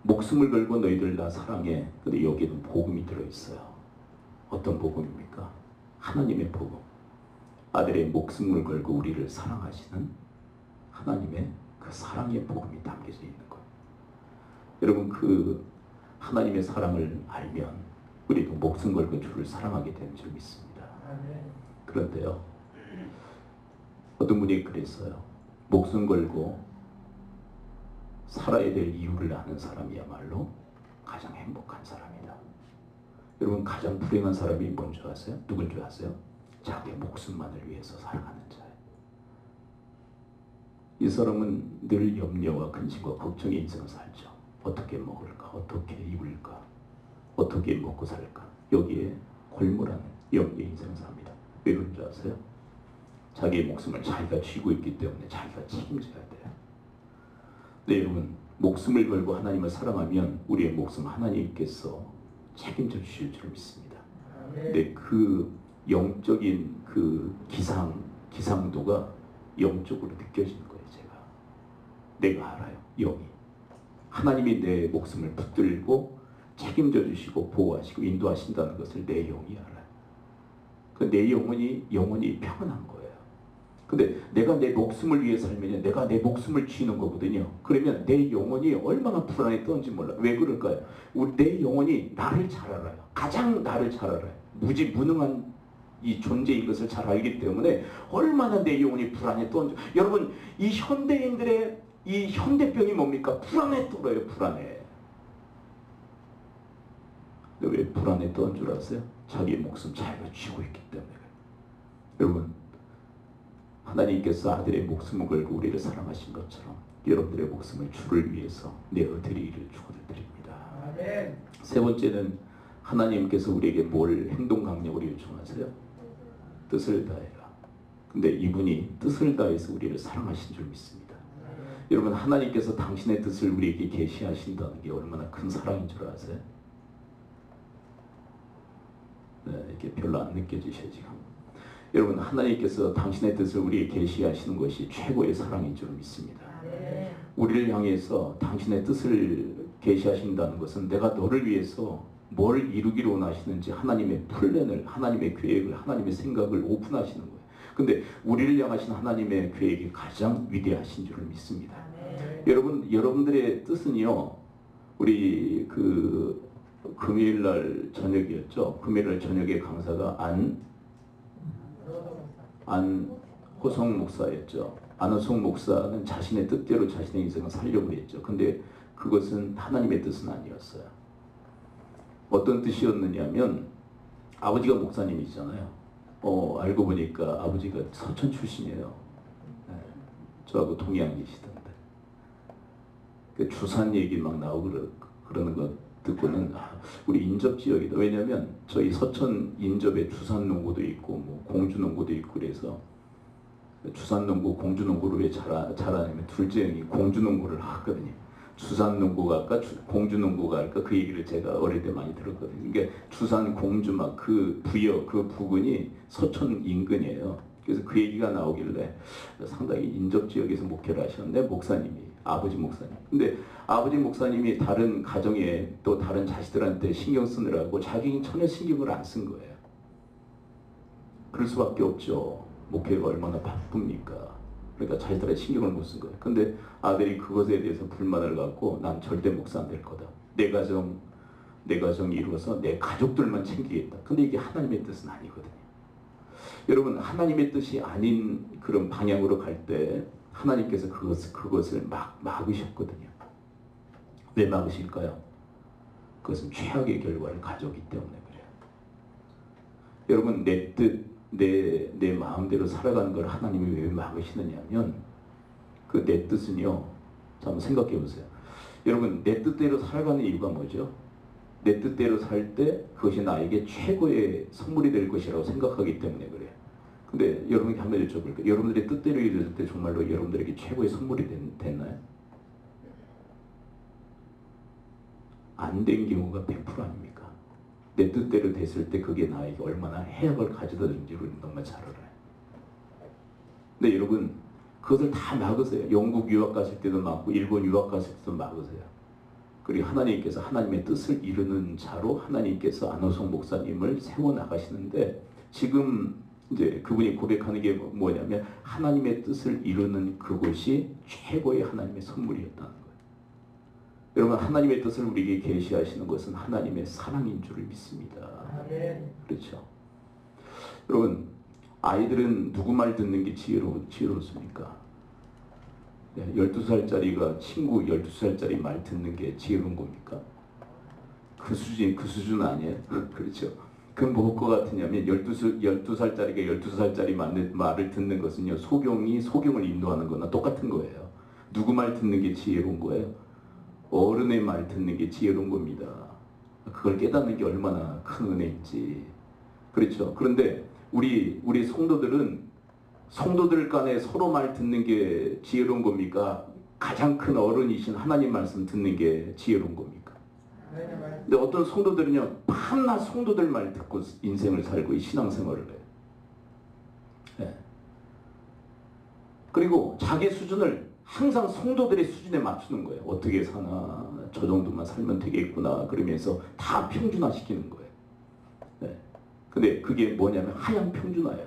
목숨을 걸고 너희들 나 사랑해. 근데 여기에는 복음이 들어있어요. 어떤 복음입니까? 하나님의 복음. 아들의 목숨을 걸고 우리를 사랑하시는 하나님의 그 사랑의 복음이 담겨져 있는 거예요. 여러분, 그 하나님의 사랑을 알면 우리도 목숨 걸고 주를 사랑하게 되는 줄 믿습니다. 그런데요, 어떤 분이 그랬어요. 목숨 걸고 살아야 될 이유를 아는 사람이야말로 가장 행복한 사람이다. 여러분, 가장 불행한 사람이 뭔 줄 아세요? 누군 줄 아세요? 자기 목숨만을 위해서 살아가는 자예요. 이 사람은 늘 염려와 근심과 걱정의 인생을 살죠. 어떻게 먹을까? 어떻게 입을까? 어떻게 먹고 살까? 여기에 골몰한 염려의 인생을 삽니다. 왜 그런 줄 아세요? 자기의 목숨을 자기가 쥐고 있기 때문에 자기가 책임져야 돼요. 네, 여러분, 목숨을 걸고 하나님을 사랑하면 우리의 목숨 하나님께서 책임져 주실 줄 믿습니다. 근데 그 영적인 그 기상도가 영적으로 느껴지는 거예요. 내가 알아요. 영이. 하나님이 내 목숨을 붙들고 책임져 주시고 보호하시고 인도하신다는 것을 내 영이 알아요. 그 내 영혼이 평안한 거예요. 근데 내가 내 목숨을 위해 살면 내가 내 목숨을 쥐는 거거든요. 그러면 내 영혼이 얼마나 불안했던지 몰라. 왜 그럴까요? 내 영혼이 나를 잘 알아요. 가장 나를 잘 알아요. 무지무능한 이 존재인 것을 잘 알기 때문에 얼마나 내 영혼이 불안했던지. 여러분, 이 현대인들의 이 현대병이 뭡니까? 불안에 떨어요. 불안해. 근데 왜 불안에 떠는 줄 아세요? 자기의 목숨 자기가 쥐고 있기 때문에. 여러분, 하나님께서 아들의 목숨을 걸고 우리를 사랑하신 것처럼 여러분들의 목숨을 주를 위해서 내어드리기를 축원드립니다. 세 번째는 하나님께서 우리에게 뭘 행동 강력으로 요청하세요? 뜻을 다해라. 근데 이분이 뜻을 다해서 우리를 사랑하신 줄 믿습니다. 여러분, 하나님께서 당신의 뜻을 우리에게 계시하신다는 게 얼마나 큰 사랑인 줄 아세요? 네, 이게 별로 안 느껴지셔요 지금. 여러분, 하나님께서 당신의 뜻을 우리에게 계시하시는 것이 최고의 사랑인 줄 믿습니다. 우리를 향해서 당신의 뜻을 계시하신다는 것은 내가 너를 위해서 뭘 이루기로 원하시는지 하나님의 플랜을, 하나님의 계획을, 하나님의 생각을 오픈하시는 거예요. 근데 우리를 향하신 하나님의 계획이 가장 위대하신 줄을 믿습니다. 여러분, 여러분들의 뜻은요, 우리 그 금요일날 저녁이었죠. 금요일날 저녁에 강사가 안호성 목사였죠. 안호성 목사는 자신의 뜻대로 자신의 인생을 살려고 했죠. 근데 그것은 하나님의 뜻은 아니었어요. 어떤 뜻이었느냐면, 아버지가 목사님이잖아요. 알고 보니까 아버지가 서천 출신이에요. 네, 저하고 동양이시던데. 그 주산 얘기 막 나오고 그러는 거 듣고는 우리 인접 지역이다. 왜냐하면 저희 서천 인접에 주산농구도 있고 뭐 공주농구도 있고 그래서 주산농구, 공주농구를 왜 잘하냐면 둘째 형이 공주농구를 하거든요. 주산농구가 할까 공주농구가 할까 그 얘기를 제가 어릴 때 많이 들었거든요. 그러니까 주산 공주막 그 부여 그 부근이 서촌 인근이에요. 그래서 그 얘기가 나오길래 상당히 인접 지역에서 목회를 하셨는데 목사님이 아버지 목사님. 근데 아버지 목사님이 다른 가정에 또 다른 자식들한테 신경 쓰느라고 자기 전혀 신경을 안 쓴 거예요. 그럴 수밖에 없죠. 목회가 얼마나 바쁩니까? 그러니까 자기들의 신경을 못 쓴 거예요. 근데 아들이 그것에 대해서 불만을 갖고 난 절대 목사 안 될 거다. 내 가정 이루어서 내 가족들만 챙기겠다. 근데 이게 하나님의 뜻은 아니거든요. 여러분 하나님의 뜻이 아닌 그런 방향으로 갈 때 하나님께서 그것을 막으셨거든요. 왜 막으실까요? 그것은 최악의 결과를 가져오기 때문에 그래요. 여러분 내 뜻 내 마음대로 살아가는 걸 하나님이 왜 막으시느냐면 그 내 뜻은요. 자, 한번 생각해 보세요. 여러분 내 뜻대로 살아가는 이유가 뭐죠? 내 뜻대로 살 때 그것이 나에게 최고의 선물이 될 것이라고 생각하기 때문에 그래요. 근데 여러분에게 한번 여쭤볼게요. 여러분들의 뜻대로 이루어질 때 정말로 여러분들에게 최고의 선물이 됐나요? 안 된 경우가 100% 아닙니까? 내 뜻대로 됐을 때 그게 나에게 얼마나 해악을 가져다 준지를 정말 잘 알아요. 근데 여러분 그것을 다 막으세요. 영국 유학 갔을 때도 막고 일본 유학 갔을 때도 막으세요. 그리고 하나님께서 하나님의 뜻을 이루는 자로 하나님께서 안호성 목사님을 세워나가시는데 지금 이제 그분이 고백하는 게 뭐냐면 하나님의 뜻을 이루는 그곳이 최고의 하나님의 선물이었다는 거예요. 여러분 하나님의 뜻을 우리에게 계시하시는 것은 하나님의 사랑인 줄을 믿습니다. 그렇죠. 여러분 아이들은 누구 말 듣는 게 지혜롭습니까? 12살짜리가 친구 12살짜리 말 듣는 게 지혜로운 겁니까? 그 수준 아니에요? 그렇죠. 그건 뭘 것 같으냐면 12살짜리가 12살짜리 말을 듣는 것은요 소경을 인도하는 거나 똑같은 거예요. 누구 말 듣는 게 지혜로운 거예요? 어른의 말 듣는 게 지혜로운 겁니다. 그걸 깨닫는 게 얼마나 큰 은혜인지. 그렇죠. 그런데 우리 성도들 간에 서로 말 듣는 게 지혜로운 겁니까? 가장 큰 어른이신 하나님 말씀 듣는 게 지혜로운 겁니까? 근데 어떤 성도들은요 밤낮 성도들 말 듣고 인생을 살고 신앙생활을 해요. 네. 그리고 자기 수준을 항상 성도들의 수준에 맞추는 거예요. 어떻게 사나 저 정도만 살면 되겠구나 그러면서 다 평준화시키는 거예요. 네. 근데 그게 뭐냐면 하향 평준화예요.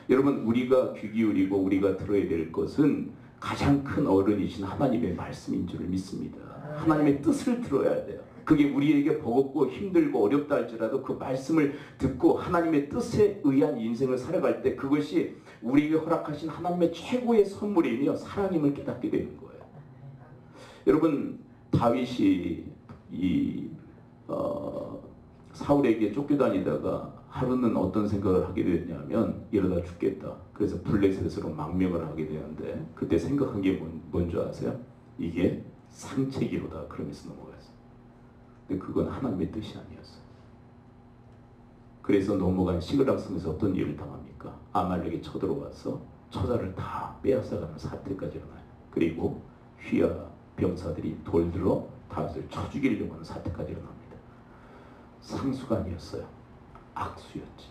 여러분 우리가 귀 기울이고 우리가 들어야 될 것은 가장 큰 어른이신 하나님의 말씀인 줄 믿습니다. 하나님의 뜻을 들어야 돼요. 그게 우리에게 버겁고 힘들고 어렵다 할지라도 그 말씀을 듣고 하나님의 뜻에 의한 인생을 살아갈 때 그것이 우리에게 허락하신 하나님의 최고의 선물이며 사랑임을 깨닫게 되는 거예요. 여러분 다윗이 사울에게 쫓겨다니다가 하루는 어떤 생각을 하게 됐냐면 이러다 죽겠다. 그래서 블레셋으로 망명을 하게 되는데 그때 생각한 게 뭔지 아세요? 이게 상책이로다 그러면서 넘어갔어요. 근데 그건 하나님의 뜻이 아니었어요. 그래서 넘어간 시글락성에서 어떤 일을 당합니까? 아말렉이 쳐들어와서 처자를 다 빼앗아가는 사태까지 일어나요. 그리고 휘하 병사들이 돌들어 다윗을 쳐 죽이려고 하는 사태까지 일어납니다. 상수가 아니었어요. 악수였지.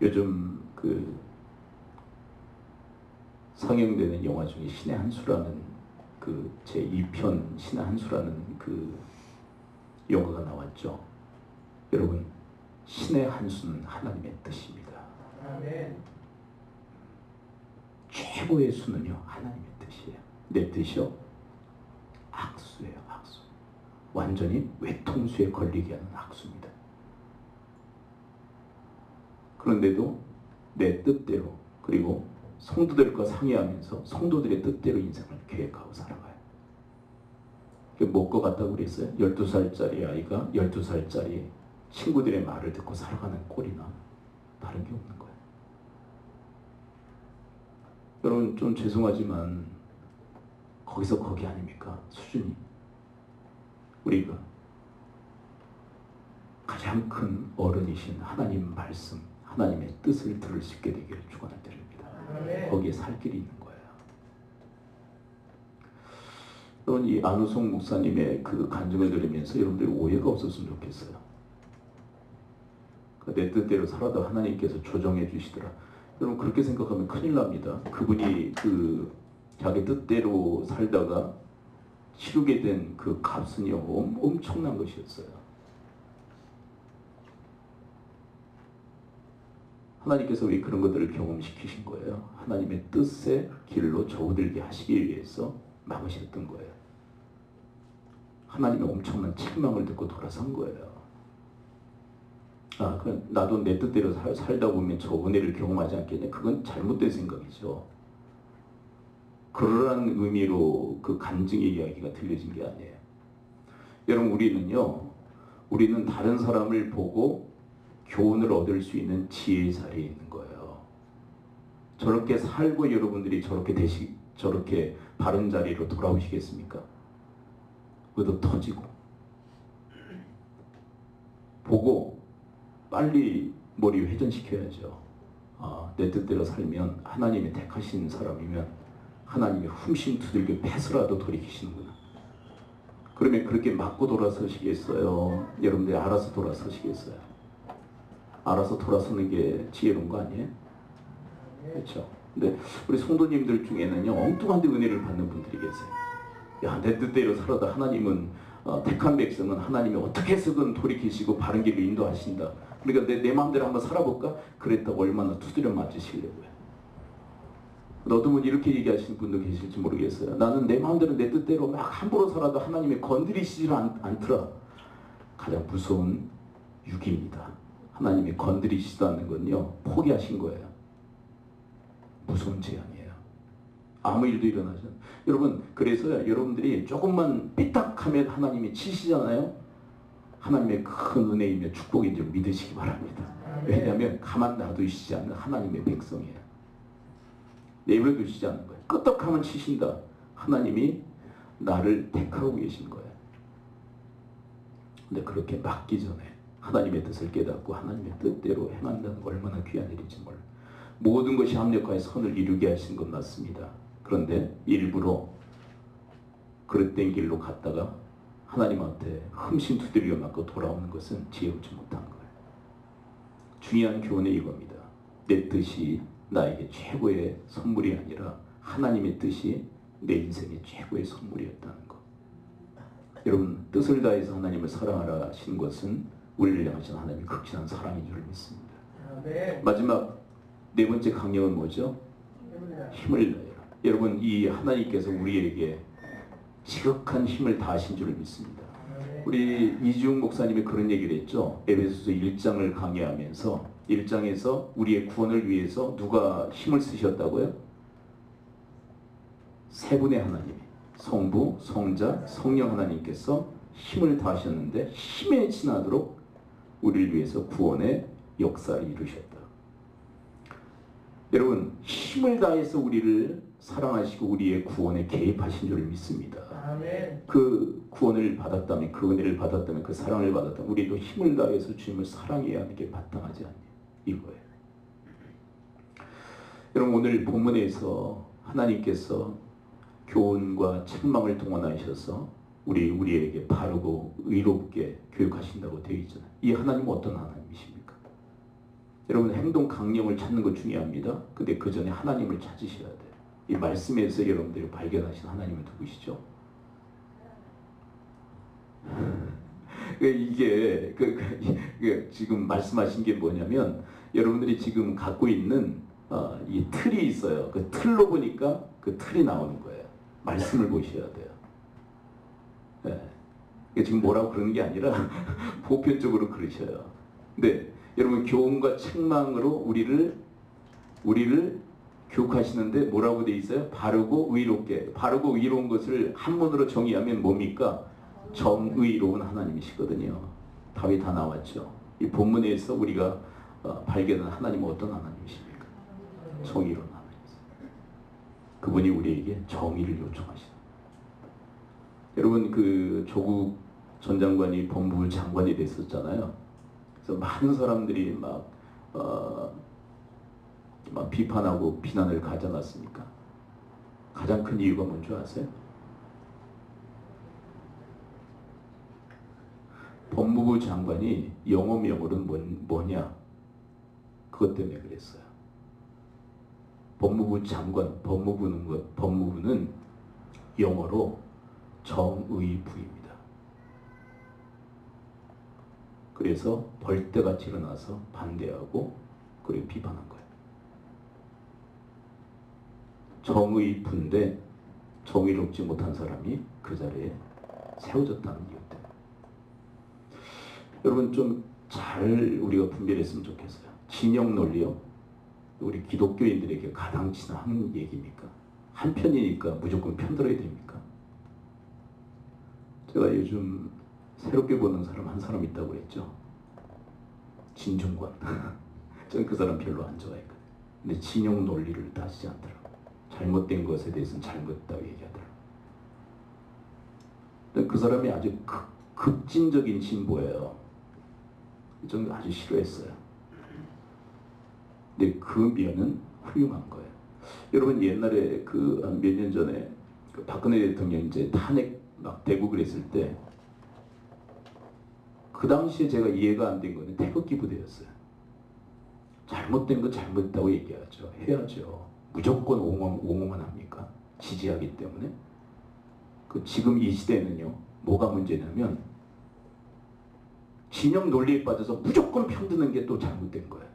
요즘 그 상영되는 영화 중에 신의 한수라는 그 제2편 신의 한수라는 그 영화가 나왔죠. 여러분 신의 한수는 하나님의 뜻입니다. 아멘. 최고의 수는요 하나님의 뜻이에요. 내 뜻이요 악수예요. 악수. 완전히 외통수에 걸리게 하는 악수입니다. 그런데도 내 뜻대로 그리고 성도들과 상의하면서 성도들의 뜻대로 인생을 계획하고 살아가요. 그게 뭘 것 같다고 그랬어요? 12살짜리 아이가 12살짜리 친구들의 말을 듣고 살아가는 꼴이나 다른 게 없는 거예요. 여러분 좀 죄송하지만 거기서 거기 아닙니까? 수준이. 우리가 가장 큰 어른이신 하나님 말씀, 하나님의 뜻을 들을 수 있게 되기를 축원드립니다. 거기에 살 길이 있는 거예요. 여러분 이 안우성 목사님의 그 간증을 들으면서 여러분들이 오해가 없었으면 좋겠어요. 내 뜻대로 살아도 하나님께서 조정해 주시더라. 여러분 그렇게 생각하면 큰일 납니다. 그분이 그 자기 뜻대로 살다가 치르게 된 그 값은요 엄청난 것이었어요. 하나님께서 왜 그런 것들을 경험시키신 거예요? 하나님의 뜻의 길로 접어들게 하시기 위해서 막으셨던 거예요. 하나님의 엄청난 책망을 듣고 돌아선 거예요. 나도 내 뜻대로 살다 보면 저 은혜를 경험하지 않겠냐? 그건 잘못된 생각이죠. 그러한 의미로 그 간증의 이야기가 들려진 게 아니에요. 여러분 우리는 다른 사람을 보고 교훈을 얻을 수 있는 지혜의 자리에 있는 거예요. 저렇게 살고 여러분들이 저렇게 바른 자리로 돌아오시겠습니까? 의도 터지고 보고 빨리 머리 회전시켜야죠. 내 뜻대로 살면 하나님이 택하신 사람이면 하나님이 흠씬 두들겨 패서라도 돌이키시는구나. 그러면 그렇게 맞고 돌아서시겠어요? 여러분들이 알아서 돌아서시겠어요? 알아서 돌아서는 게 지혜로운 거 아니에요? 그렇죠? 근데 우리 성도님들 중에는요 엉뚱한 데 은혜를 받는 분들이 계세요. 야, 내 뜻대로 살아도 하나님은 택한 백성은 하나님이 어떻게 해서든 돌이키시고 바른 길로 인도하신다. 그러니까 내 마음대로 한번 살아볼까? 그랬다고 얼마나 두드려 맞으시려고요. 어떤 분 이렇게 얘기하시는 분도 계실지 모르겠어요. 나는 내 마음대로 내 뜻대로 막 함부로 살아도 하나님이 건드리시지 않더라. 가장 무서운 유기입니다. 하나님이 건드리시지도 않는 건요 포기하신 거예요. 무서운 재앙이에요. 아무 일도 일어나지 않아요. 여러분 그래서 여러분들이 조금만 삐딱하면 하나님이 치시잖아요. 하나님의 큰 은혜이며 축복인 줄 믿으시기 바랍니다. 왜냐하면 가만 놔두시지 않는 하나님의 백성이에요. 내버려 두시지 않는 거예요. 끄떡하면 치신다. 하나님이 나를 택하고 계신 거예요. 근데 그렇게 막기 전에 하나님의 뜻을 깨닫고 하나님의 뜻대로 행한다는 거 얼마나 귀한 일인지 몰라요. 모든 것이 합력하여 선을 이루게 하신 건 맞습니다. 그런데 일부러 그릇된 길로 갔다가 하나님한테 흠씬 두드려 맞고 돌아오는 것은 지혜롭지 못한 거예요. 중요한 교훈은 이겁니다. 내 뜻이 나에게 최고의 선물이 아니라 하나님의 뜻이 내 인생의 최고의 선물이었다는 것. 여러분 뜻을 다해서 하나님을 사랑하라 하신 것은 우리를 향하신 하나님의 극진한 사랑인 줄 믿습니다. 마지막 네 번째 강령은 뭐죠? 힘을 다해라. 여러분 이 하나님께서 우리에게 지극한 힘을 다하신 줄 믿습니다. 우리 이지웅 목사님이 그런 얘기를 했죠. 에베소서 1장을 강의하면서 1장에서 우리의 구원을 위해서 누가 힘을 쓰셨다고요? 세 분의 하나님, 성부, 성자, 성령 하나님께서 힘을 다하셨는데 힘에 지나도록 우리를 위해서 구원의 역사를 이루셨다. 여러분 힘을 다해서 우리를 사랑하시고 우리의 구원에 개입하신 줄 믿습니다. 아멘. 그 구원을 받았다면 그 은혜를 받았다면 그 사랑을 받았다면 우리도 힘을 다해서 주님을 사랑해야 하는 게 마땅하지 않냐 이거예요. 여러분 오늘 본문에서 하나님께서 교훈과 책망을 동원하셔서 우리에게 바르고 의롭게 교육하신다고 되어 있잖아요. 이 하나님은 어떤 하나님이십니까? 여러분 행동 강령을 찾는 것 중요합니다. 근데 그 전에 하나님을 찾으셔야 돼요. 이 말씀에서 여러분들이 발견하신 하나님은 누구시죠? 이게 지금 말씀하신 게 뭐냐면 여러분들이 지금 갖고 있는 이 틀이 있어요. 그 틀로 보니까 그 틀이 나오는 거예요. 말씀을 보셔야 돼요. 네. 지금 뭐라고 그러는 게 아니라 보편적으로 그러셔요. 근데 여러분 교훈과 책망으로 우리를 교육하시는데 뭐라고 돼 있어요? 바르고 의롭게. 바르고 의로운 것을 한문으로 정의하면 뭡니까? 정의로운 하나님이시거든요. 답이 다 나왔죠. 이 본문에서 우리가 발견한 하나님은 어떤 하나님이십니까? 정의로운 하나님이세요. 그분이 우리에게 정의를 요청하시다. 여러분 그 조국 전 장관이 법무부 장관이 됐었잖아요. 그래서 많은 사람들이 막 비판하고 비난을 가져놨습니까? 가장 큰 이유가 뭔지 아세요? 법무부 장관이 영어 명으로는 뭐냐? 그것 때문에 그랬어요. 법무부 장관, 법무부는 영어로 정의부입니다. 그래서 벌떼같이 일어나서 반대하고 그리고 비판한 거예요. 정의부인데 정의롭지 못한 사람이 그 자리에 세워졌다는 이유 때문에. 여러분 좀 잘 우리가 분별했으면 좋겠어요. 진영 논리요. 우리 기독교인들에게 가당치나 하는 얘기입니까? 한 편이니까 무조건 편들어야 됩니까? 제가 요즘 새롭게 보는 사람 한 사람 있다고 그랬죠. 진중권. 전 그 사람 별로 안 좋아했거든요. 근데 진영 논리를 따지지 않더라고요. 잘못된 것에 대해서는 잘못됐다고 얘기하더라고요. 근데 그 사람이 아주 급진적인 진보예요. 전 아주 싫어했어요. 근데 그 면은 훌륭한 거예요. 여러분 옛날에 그 몇 년 전에 그 박근혜 대통령 이제 탄핵 막 되고 그랬을 때 그 당시에 제가 이해가 안 된 거는 태극기 부대였어요. 잘못된 거 잘못했다고 얘기하죠. 해야죠. 무조건 옹호만 합니까? 지지하기 때문에. 그 지금 이 시대는요. 뭐가 문제냐면 진영 논리에 빠져서 무조건 편드는 게 또 잘못된 거예요.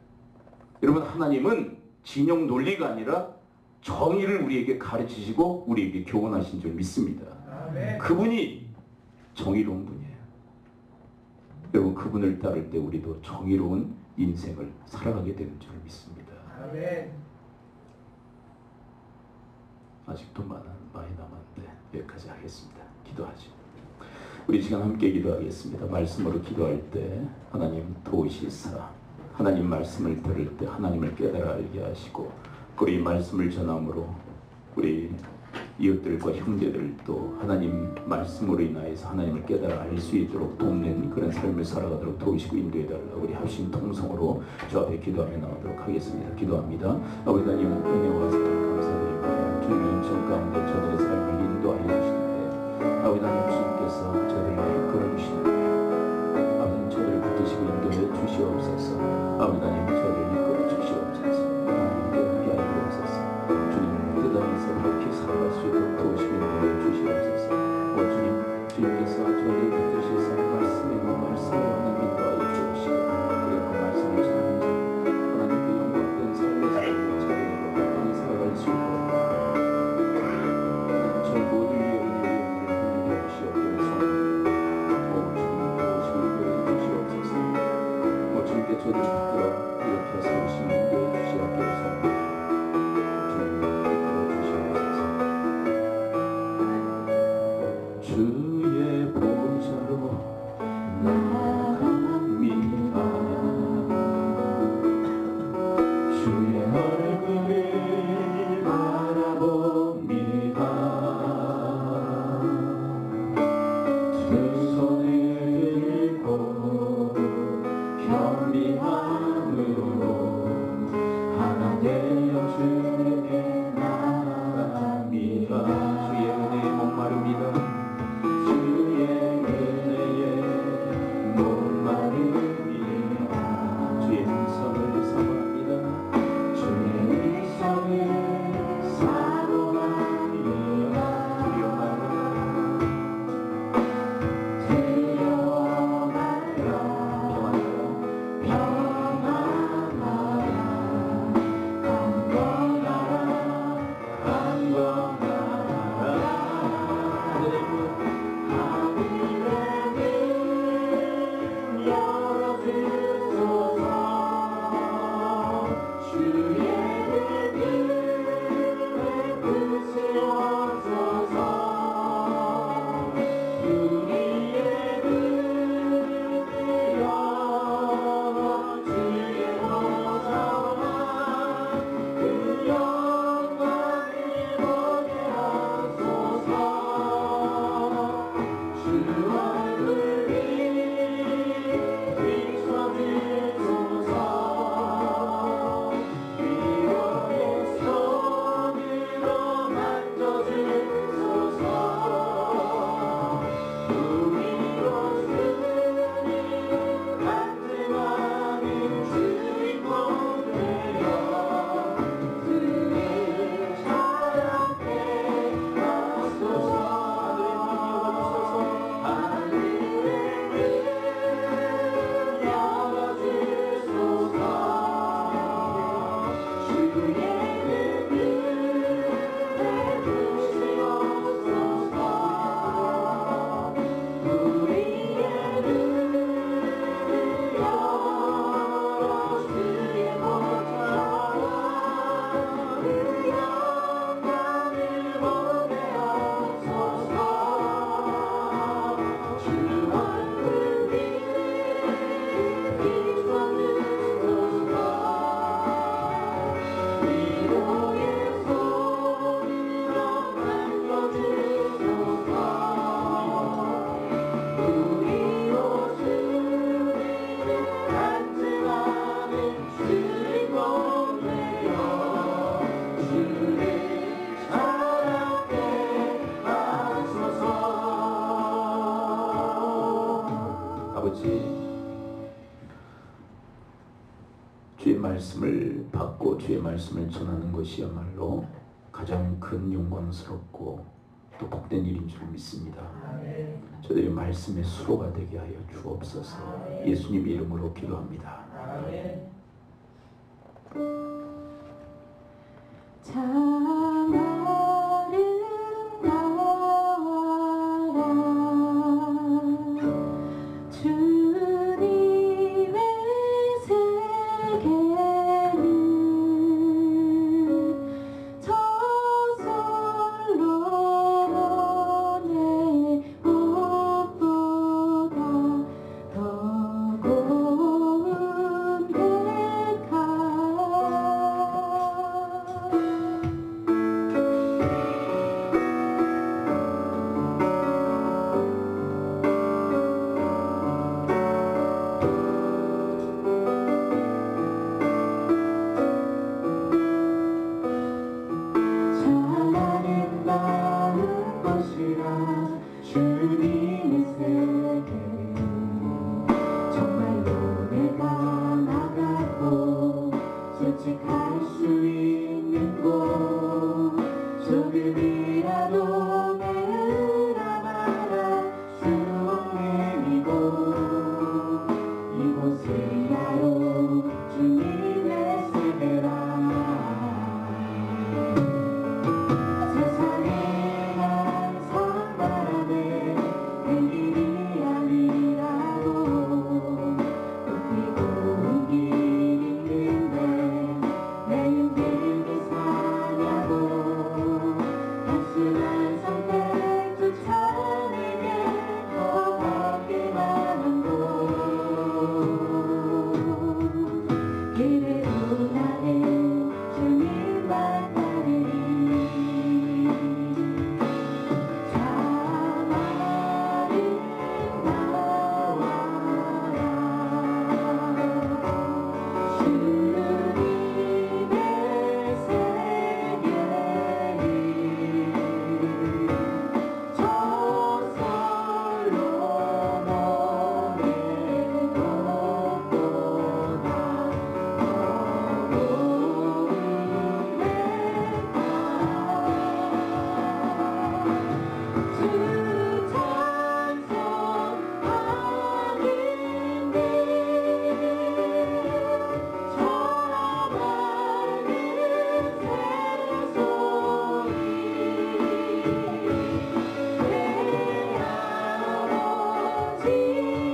여러분 하나님은 진영 논리가 아니라 정의를 우리에게 가르치시고 우리에게 교훈하신 줄 믿습니다. 아멘. 그분이 정의로운 분이에요. 여러분 그분을 따를 때 우리도 정의로운 인생을 살아가게 되는 줄 믿습니다. 아멘. 아직도 많이 남았는데 여기까지 하겠습니다. 기도하죠. 우리 시간 함께 기도하겠습니다. 말씀으로 기도할 때 하나님 도우시사 하나님 말씀을 들을 때 하나님을 깨달아 알게 하시고 우리 말씀을 전함으로 우리 이웃들과 형제들도 하나님 말씀으로 인하여서 하나님을 깨달아 알 수 있도록 돕는 그런 삶을 살아가도록 도우시고 인도해달라. 우리 합심 통성으로 주 앞에 기도하며 나오도록 하겠습니다. 기도합니다. 아버지 하나님 은혜와 사랑 감사드립니다. 주님의 은총 가운데 저들의 삶을 인도하여 주시는데 아버지 하나님 주님께서 저들을 이끌어주시는데 아버지 저들을 붙드시고 인도해 주시옵소서. 아버지 하나님 저들을 이끌어 주시옵소서. 하나님께 하여 주옵소서. 주님 뜻안에서 밝히 살아갈 수 있도록 도우시고 인도해 주시옵소서. 주님께서 저들을 붙드셔서 말씀으로 하나님 인도하여 주옵시고 그리고 그 말씀을 전하면서 하나님께 영광된 삶의 삶을 저들과 하나님 살아갈 수 있도록 말씀을 받고 주의 말씀을 전하는 것이야말로 가장 큰 영광스럽고 또 복된 일인 줄 믿습니다. 저들이 말씀의 수로가 되게 하여 주옵소서. 예수님 이름으로 기도합니다. 참 아름다워라 주님의 세계는 저절로 내 옷보다 더 고운 백합 참 아름다운 것이라 주님의 세계는 정말로 내가 나가고 솔직할 수 있는 곳 조금이라도 내으라 말아 수 없는 이곳 이곳이야로 주님의 세계라 세상에 항상 바라네 그 길이 아니라고 웃기고 온 길이 있는데 내 힘들게 사냐고 단순한 선택조차 내게 허겁기만 한 곳 그래도 나는 주님만 따르리 참 아름다워라 주님의 세계는 저절로 너의 것보다 더 고운 백합 주 찬송하는데 저 맑은 새소리 내 아버지의 지으신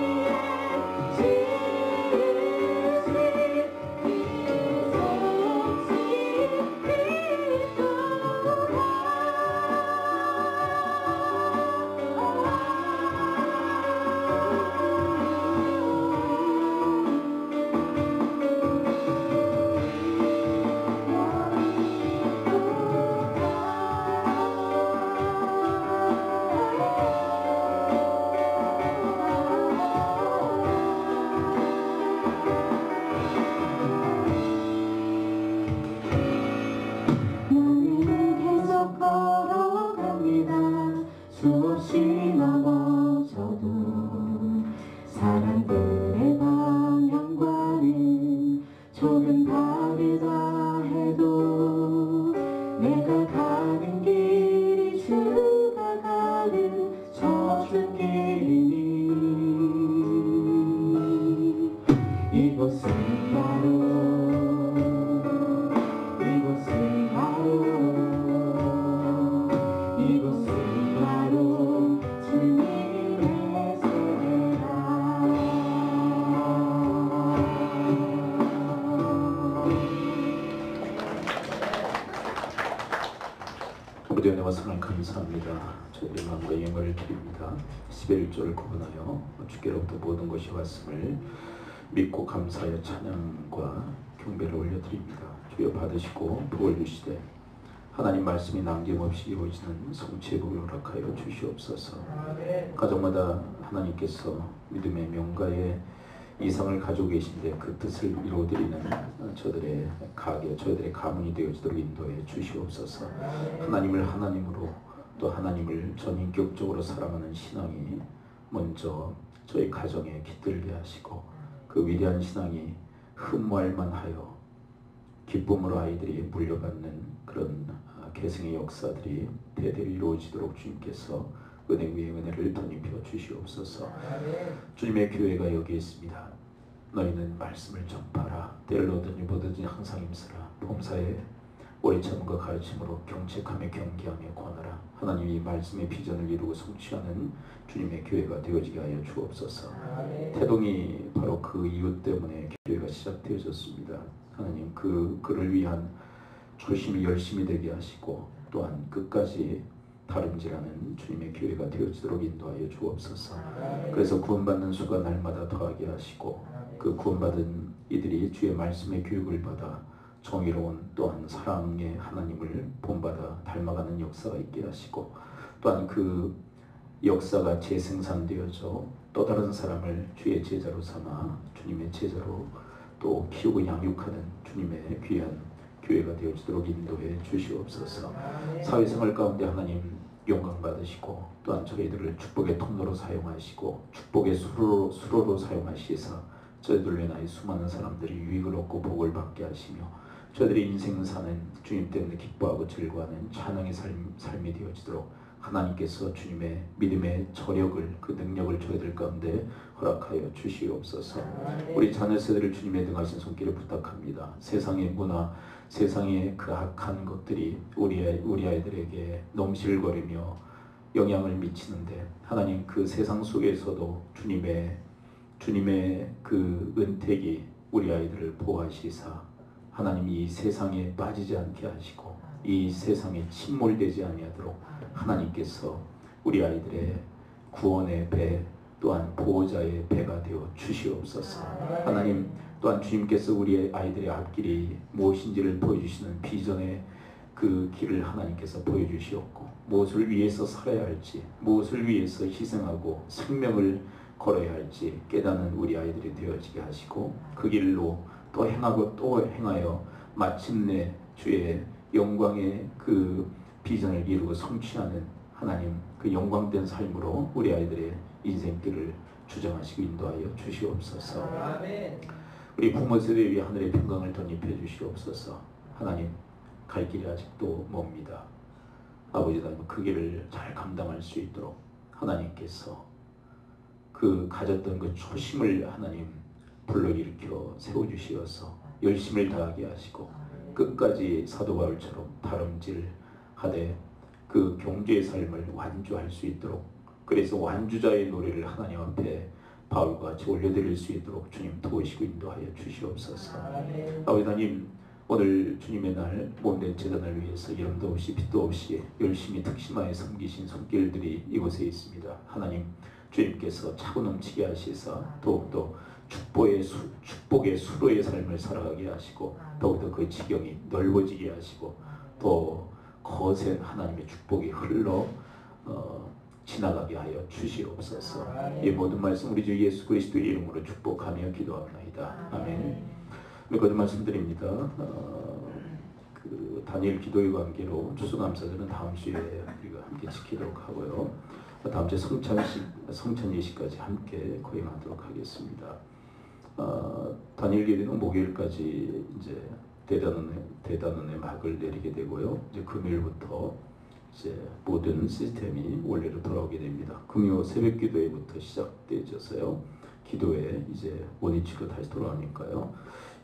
이 나는 계속 걸어갑니다. 수없이 넘어져도 사람들의 방향과는 조금 다르다 해도 내가 가는 길이 주가 가는 저준 길이니 이곳은 바로 주님의 세계라 우리 은혜와 사랑 감사합니다. 저희의 마음과 영광을 드립니다. 11조를 구분하여 주께로부터 모든 것이 왔음을 믿고 감사하여 찬양과 경배를 올려드립니다. 주여 받으시고 복을 주시되 하나님 말씀이 남김없이 이루어지는 성취의 복을 허락하여 주시옵소서. 가정마다 하나님께서 믿음의 명가에 이상을 가지고 계신데 그 뜻을 이루어드리는 저들의 가게, 저희들의 가문이 되어지도록 인도해 주시옵소서. 하나님을 하나님으로 또 하나님을 전인격적으로 사랑하는 신앙이 먼저 저희 가정에 깃들게 하시고 그 위대한 신앙이 흠모할 만하여 기쁨으로 아이들이 물려받는 그런 계승의 역사들이 대대로 이루어지도록 주님께서 은혜 위에 은혜를 덧입혀 주시옵소서. 주님의 교회가 여기 있습니다. 너희는 말씀을 전파하라. 때를 얻으니 보든지 항상 힘쓰라. 범사에 오래 참음과 가르침으로 경책하며 경계하며 권하라. 하나님이 말씀의 비전을 이루고 성취하는 주님의 교회가 되어지게 하여 주옵소서. 태동이 바로 그 이유 때문에 교회가 시작되어졌습니다. 하나님 그를 위한 조심히 열심히 되게 하시고 또한 끝까지 다름질하는 주님의 교회가 되어지도록 인도하여 주옵소서. 그래서 구원받는 수가 날마다 더하게 하시고 그 구원받은 이들이 주의 말씀의 교육을 받아 정의로운 또한 사랑의 하나님을 본받아 닮아가는 역사가 있게 하시고 또한 그 역사가 재생산되어져 또 다른 사람을 주의 제자로 삼아 주님의 제자로 또 키우고 양육하는 주님의 귀한 교회가 되어지도록 인도해 주시옵소서. 사회생활 가운데 하나님 영광 받으시고 또한 저희들을 축복의 통로로 사용하시고 축복의 수로로 사용하시사 저희들로 인하여 수많은 사람들이 유익을 얻고 복을 받게 하시며 저희들의 인생을 사는 주님 때문에 기뻐하고 즐거워하는 찬양의 삶이 되어지도록 하나님께서 주님의 믿음의 저력을 그 능력을 저희들 가운데 허락하여 주시옵소서. 우리 자녀세대를 주님의 등하신 손길을 부탁합니다. 세상의 문화, 세상의 그 악한 것들이 우리 아이들에게 넘실거리며 영향을 미치는데 하나님 그 세상 속에서도 주님의 그 은택이 우리 아이들을 보호하시사 하나님 이 세상에 빠지지 않게 하시고 이 세상에 침몰되지 아니하도록 하나님께서 우리 아이들의 구원의 배 또한 보호자의 배가 되어 주시옵소서. 하나님 또한 주님께서 우리 아이들의 앞길이 무엇인지를 보여주시는 비전의 그 길을 하나님께서 보여주시옵고 무엇을 위해서 살아야 할지 무엇을 위해서 희생하고 생명을 걸어야 할지 깨닫는 우리 아이들이 되어지게 하시고 그 길로 또 행하고 또 행하여 마침내 주의 영광의 그 비전을 이루고 성취하는 하나님 그 영광된 삶으로 우리 아이들의 인생길을 주장하시고 인도하여 주시옵소서. 우리 부모 세대 위에 하늘의 평강을 덧입혀 주시옵소서. 하나님 갈 길이 아직도 멉니다. 아버지 하나님 그 길을 잘 감당할 수 있도록 하나님께서 그 가졌던 그 초심을 하나님 불러일으켜 세워주시어서 열심을 다하게 하시고 끝까지 사도 바울처럼 다름질하되 그 경주의 삶을 완주할 수 있도록 그래서 완주자의 노래를 하나님 앞에 바울과 같이 올려드릴 수 있도록 주님 도우시고 인도하여 주시옵소서. 아버지 하나님 오늘 주님의 날 몸된 제단을 위해서 이름도 없이 빛도 없이 열심히 특심하여 섬기신 손길들이 이곳에 있습니다. 하나님 주님께서 차고 넘치게 하시사 더욱더 축복의 수로의 삶을 살아가게 하시고 더욱더 그 지경이 넓어지게 하시고 더 거센 하나님의 축복이 흘러 지나가게 하여 주시옵소서. 이 모든 말씀 우리 주 예수 그리스도의 이름으로 축복하며 기도합니다. 아멘. 거듭 말씀드립니다. 그 다니엘 기도의 관계로 추수감사절은 다음 주에 우리가 함께 지키도록 하고요. 다음 주에 성찬 예식까지 함께 거행하도록 하겠습니다. 다니엘 기도는 목요일까지 이제 대단원의 막을 내리게 되고요. 이제 금요일부터 이제 모든 시스템이 원래로 돌아오게 됩니다. 금요 새벽 기도회부터 시작되어서요. 기도회 이제 원위치로 다시 돌아오니까요.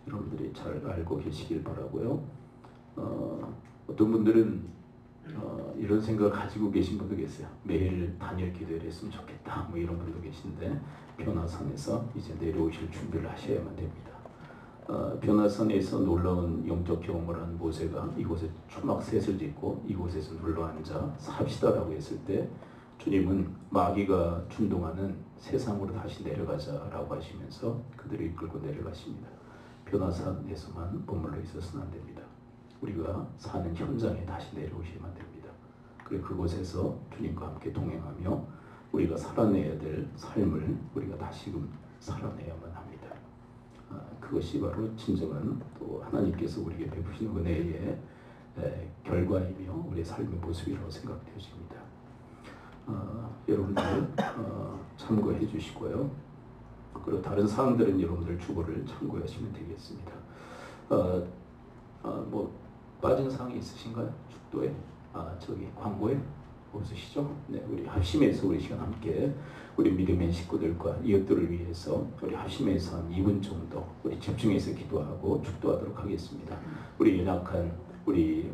여러분들이 잘 알고 계시길 바라고요. 어떤 분들은 이런 생각을 가지고 계신 분도 계세요. 매일 다니엘 기도회를 했으면 좋겠다. 뭐 이런 분도 계신데 변화산에서 이제 내려오실 준비를 하셔야만 됩니다. 변화산에서 놀라운 영적 경험을 한 모세가 이곳에 초막셋을 짓고 이곳에서 눌러앉아 삽시다라고 했을 때 주님은 마귀가 준동하는 세상으로 다시 내려가자라고 하시면서 그들을 이끌고 내려가십니다. 변화산에서만 머물러 있어서는 안 됩니다. 우리가 사는 현장에 다시 내려오시면 됩니다. 그리고 그곳에서 주님과 함께 동행하며 우리가 살아내야 될 삶을 우리가 다시금 살아내야만 합니다. 그것이 바로 진정한 또 하나님께서 우리에게 베푸시는 은혜의 결과이며 우리의 삶의 모습이라고 생각되어집니다. 여러분들 참고해 주시고요. 그리고 다른 사항들은 여러분들 주보를 참고하시면 되겠습니다. 뭐 빠진 사항이 있으신가요? 축도에? 저기 광고에? 없으시죠? 네, 우리 합심해서 우리 시간 함께 우리 믿음의 식구들과 이웃들을 위해서 우리 합심해서 한 2분 정도 우리 집중해서 기도하고 축도하도록 하겠습니다. 우리 연약한 우리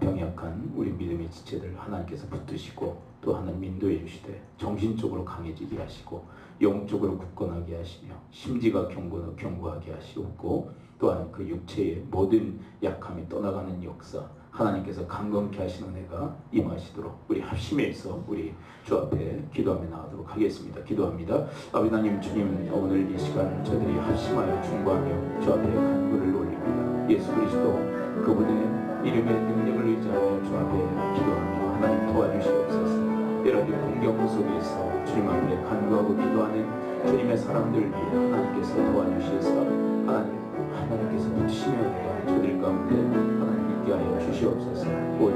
병약한 우리 믿음의 지체들 하나님께서 붙드시고 또 하나님 인도해 주시되 정신적으로 강해지게 하시고 영적으로 굳건하게 하시며 심지가 견고하게 하시옵고 또한 그 육체의 모든 약함이 떠나가는 역사 하나님께서 강건케 하시는 은혜가 임하시도록 우리 합심해서 우리 주 앞에 기도하며 나가도록 하겠습니다. 기도합니다. 아버지 하나님 주님 오늘 이 시간 저희들이 합심하여 중보하며 주 앞에 간구를 올립니다. 예수 그리스도 그분의 이름의 능력을 의지하며 주 앞에 기도하며 하나님 도와주시옵소서. 여러분 공경 속에서 주님 앞에 간구하고 기도하는 주님의 사람들 위해 하나님께서 도와주셔서 하나님께서 붙이시며 저들 가운데 하나님 있게 하여 주시옵소서. 오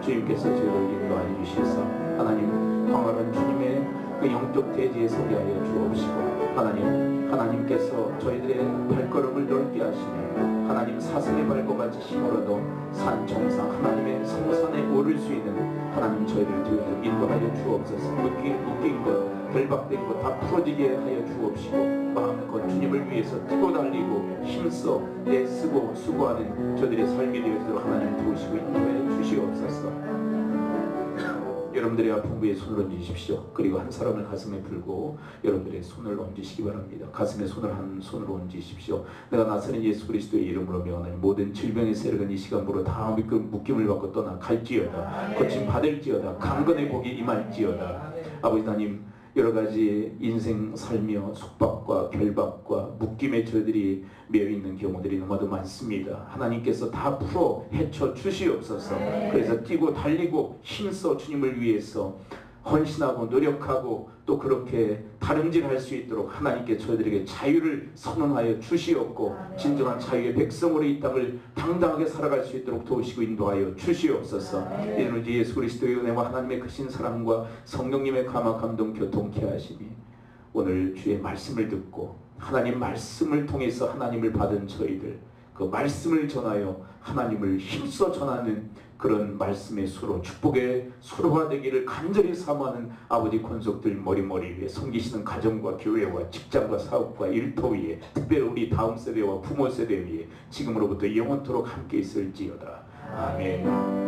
주님께서 저희를 인도하여 주셔서 하나님 황홀한 주님의 그 영적 대지에 서게 하여 주옵시고 하나님께서 저희들의 발걸음을 넓게 하시며 하나님 사슴의 발걸음같이 힘으로도 산 정상 하나님의 성산에 오를 수 있는 하나님 저희를 인도하여 주옵소서. 묶인 것 결박된 것 다 풀어지게 하여 주옵시고 마음껏 주님을 위해서 뛰고 달리고 힘써 애쓰고 수고하는 저들의 삶이 되어지도록 하나님 도우시고 인도해 주시옵소서. 여러분들의 아픈 부에 손을 얹으십시오. 그리고 한 사람을 가슴에 풀고 여러분들의 손을 얹으시기 바랍니다. 가슴에 한 손을 얹으십시오. 내가 나서는 예수 그리스도의 이름으로 명하나니 모든 질병의 세력은 이 시간부로 다 묶임을 받고 떠나갈지어다. 고침 받을지어다. 강건의 복이 임할지어다. 아버지 하나님 여러 가지 인생 살며 속박과 결박과 묶임에 저희들이 매여 있는 경우들이 너무도 많습니다. 하나님께서 다 풀어 헤쳐 주시옵소서. 그래서 뛰고 달리고 힘써 주님을 위해서 헌신하고 노력하고 또 그렇게 다름질할 수 있도록 하나님께 저희들에게 자유를 선언하여 주시옵고 진정한 자유의 백성으로 이 땅을 당당하게 살아갈 수 있도록 도우시고 인도하여 주시옵소서. 이는 예수 그리스도의 은혜와 하나님의 크신 사랑과 성령님의 감화 감동 교통케 하시니 오늘 주의 말씀을 듣고 하나님 말씀을 통해서 하나님을 받은 저희들 그 말씀을 전하여 하나님을 힘써 전하는 그런 말씀의 수로 축복의 수로가 되기를 간절히 사모하는 아버지 권속들 머리머리 위에 섬기시는 가정과 교회와 직장과 사업과 일터 위에 특별히 우리 다음 세대와 부모 세대 위에 지금으로부터 영원토록 함께 있을지어다. 아멘.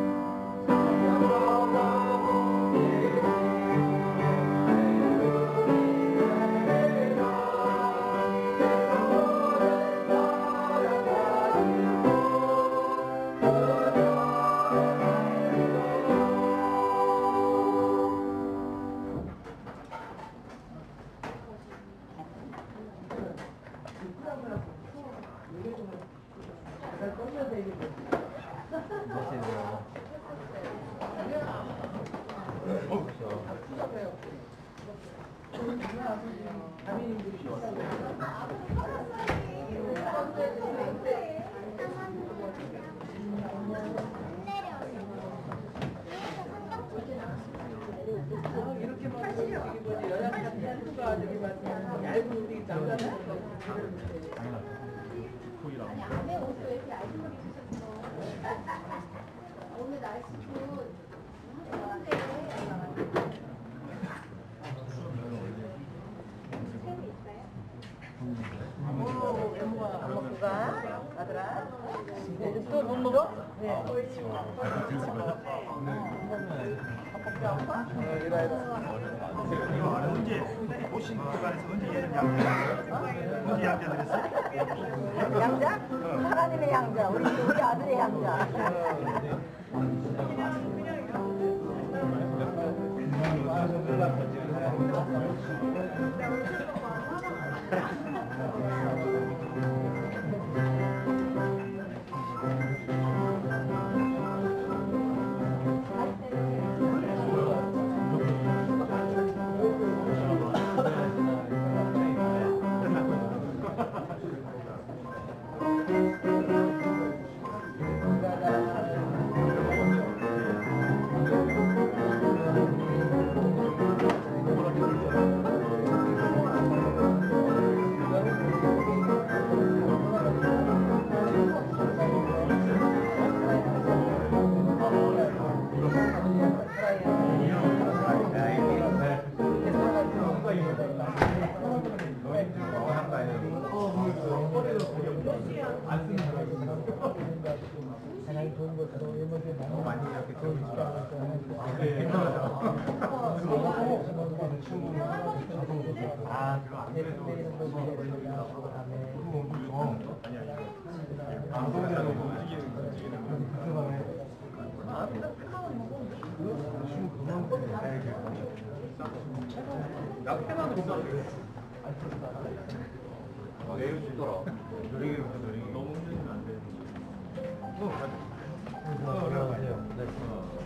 또 못 먹어? 네. 언제 오신 구간에서 언제 예전 양자 언제 양자 드렸어? 양자? 하나님의 양자, 우리 아들의 양자. 하나님 좋은 것으로 너무 많이 이렇게 아, 그럼 안 그래도 방송대로 움직이는 야, 페나도 있어. 내일 주더라. 느리게 너무 흔들리면 안 돼. 가세요. 네.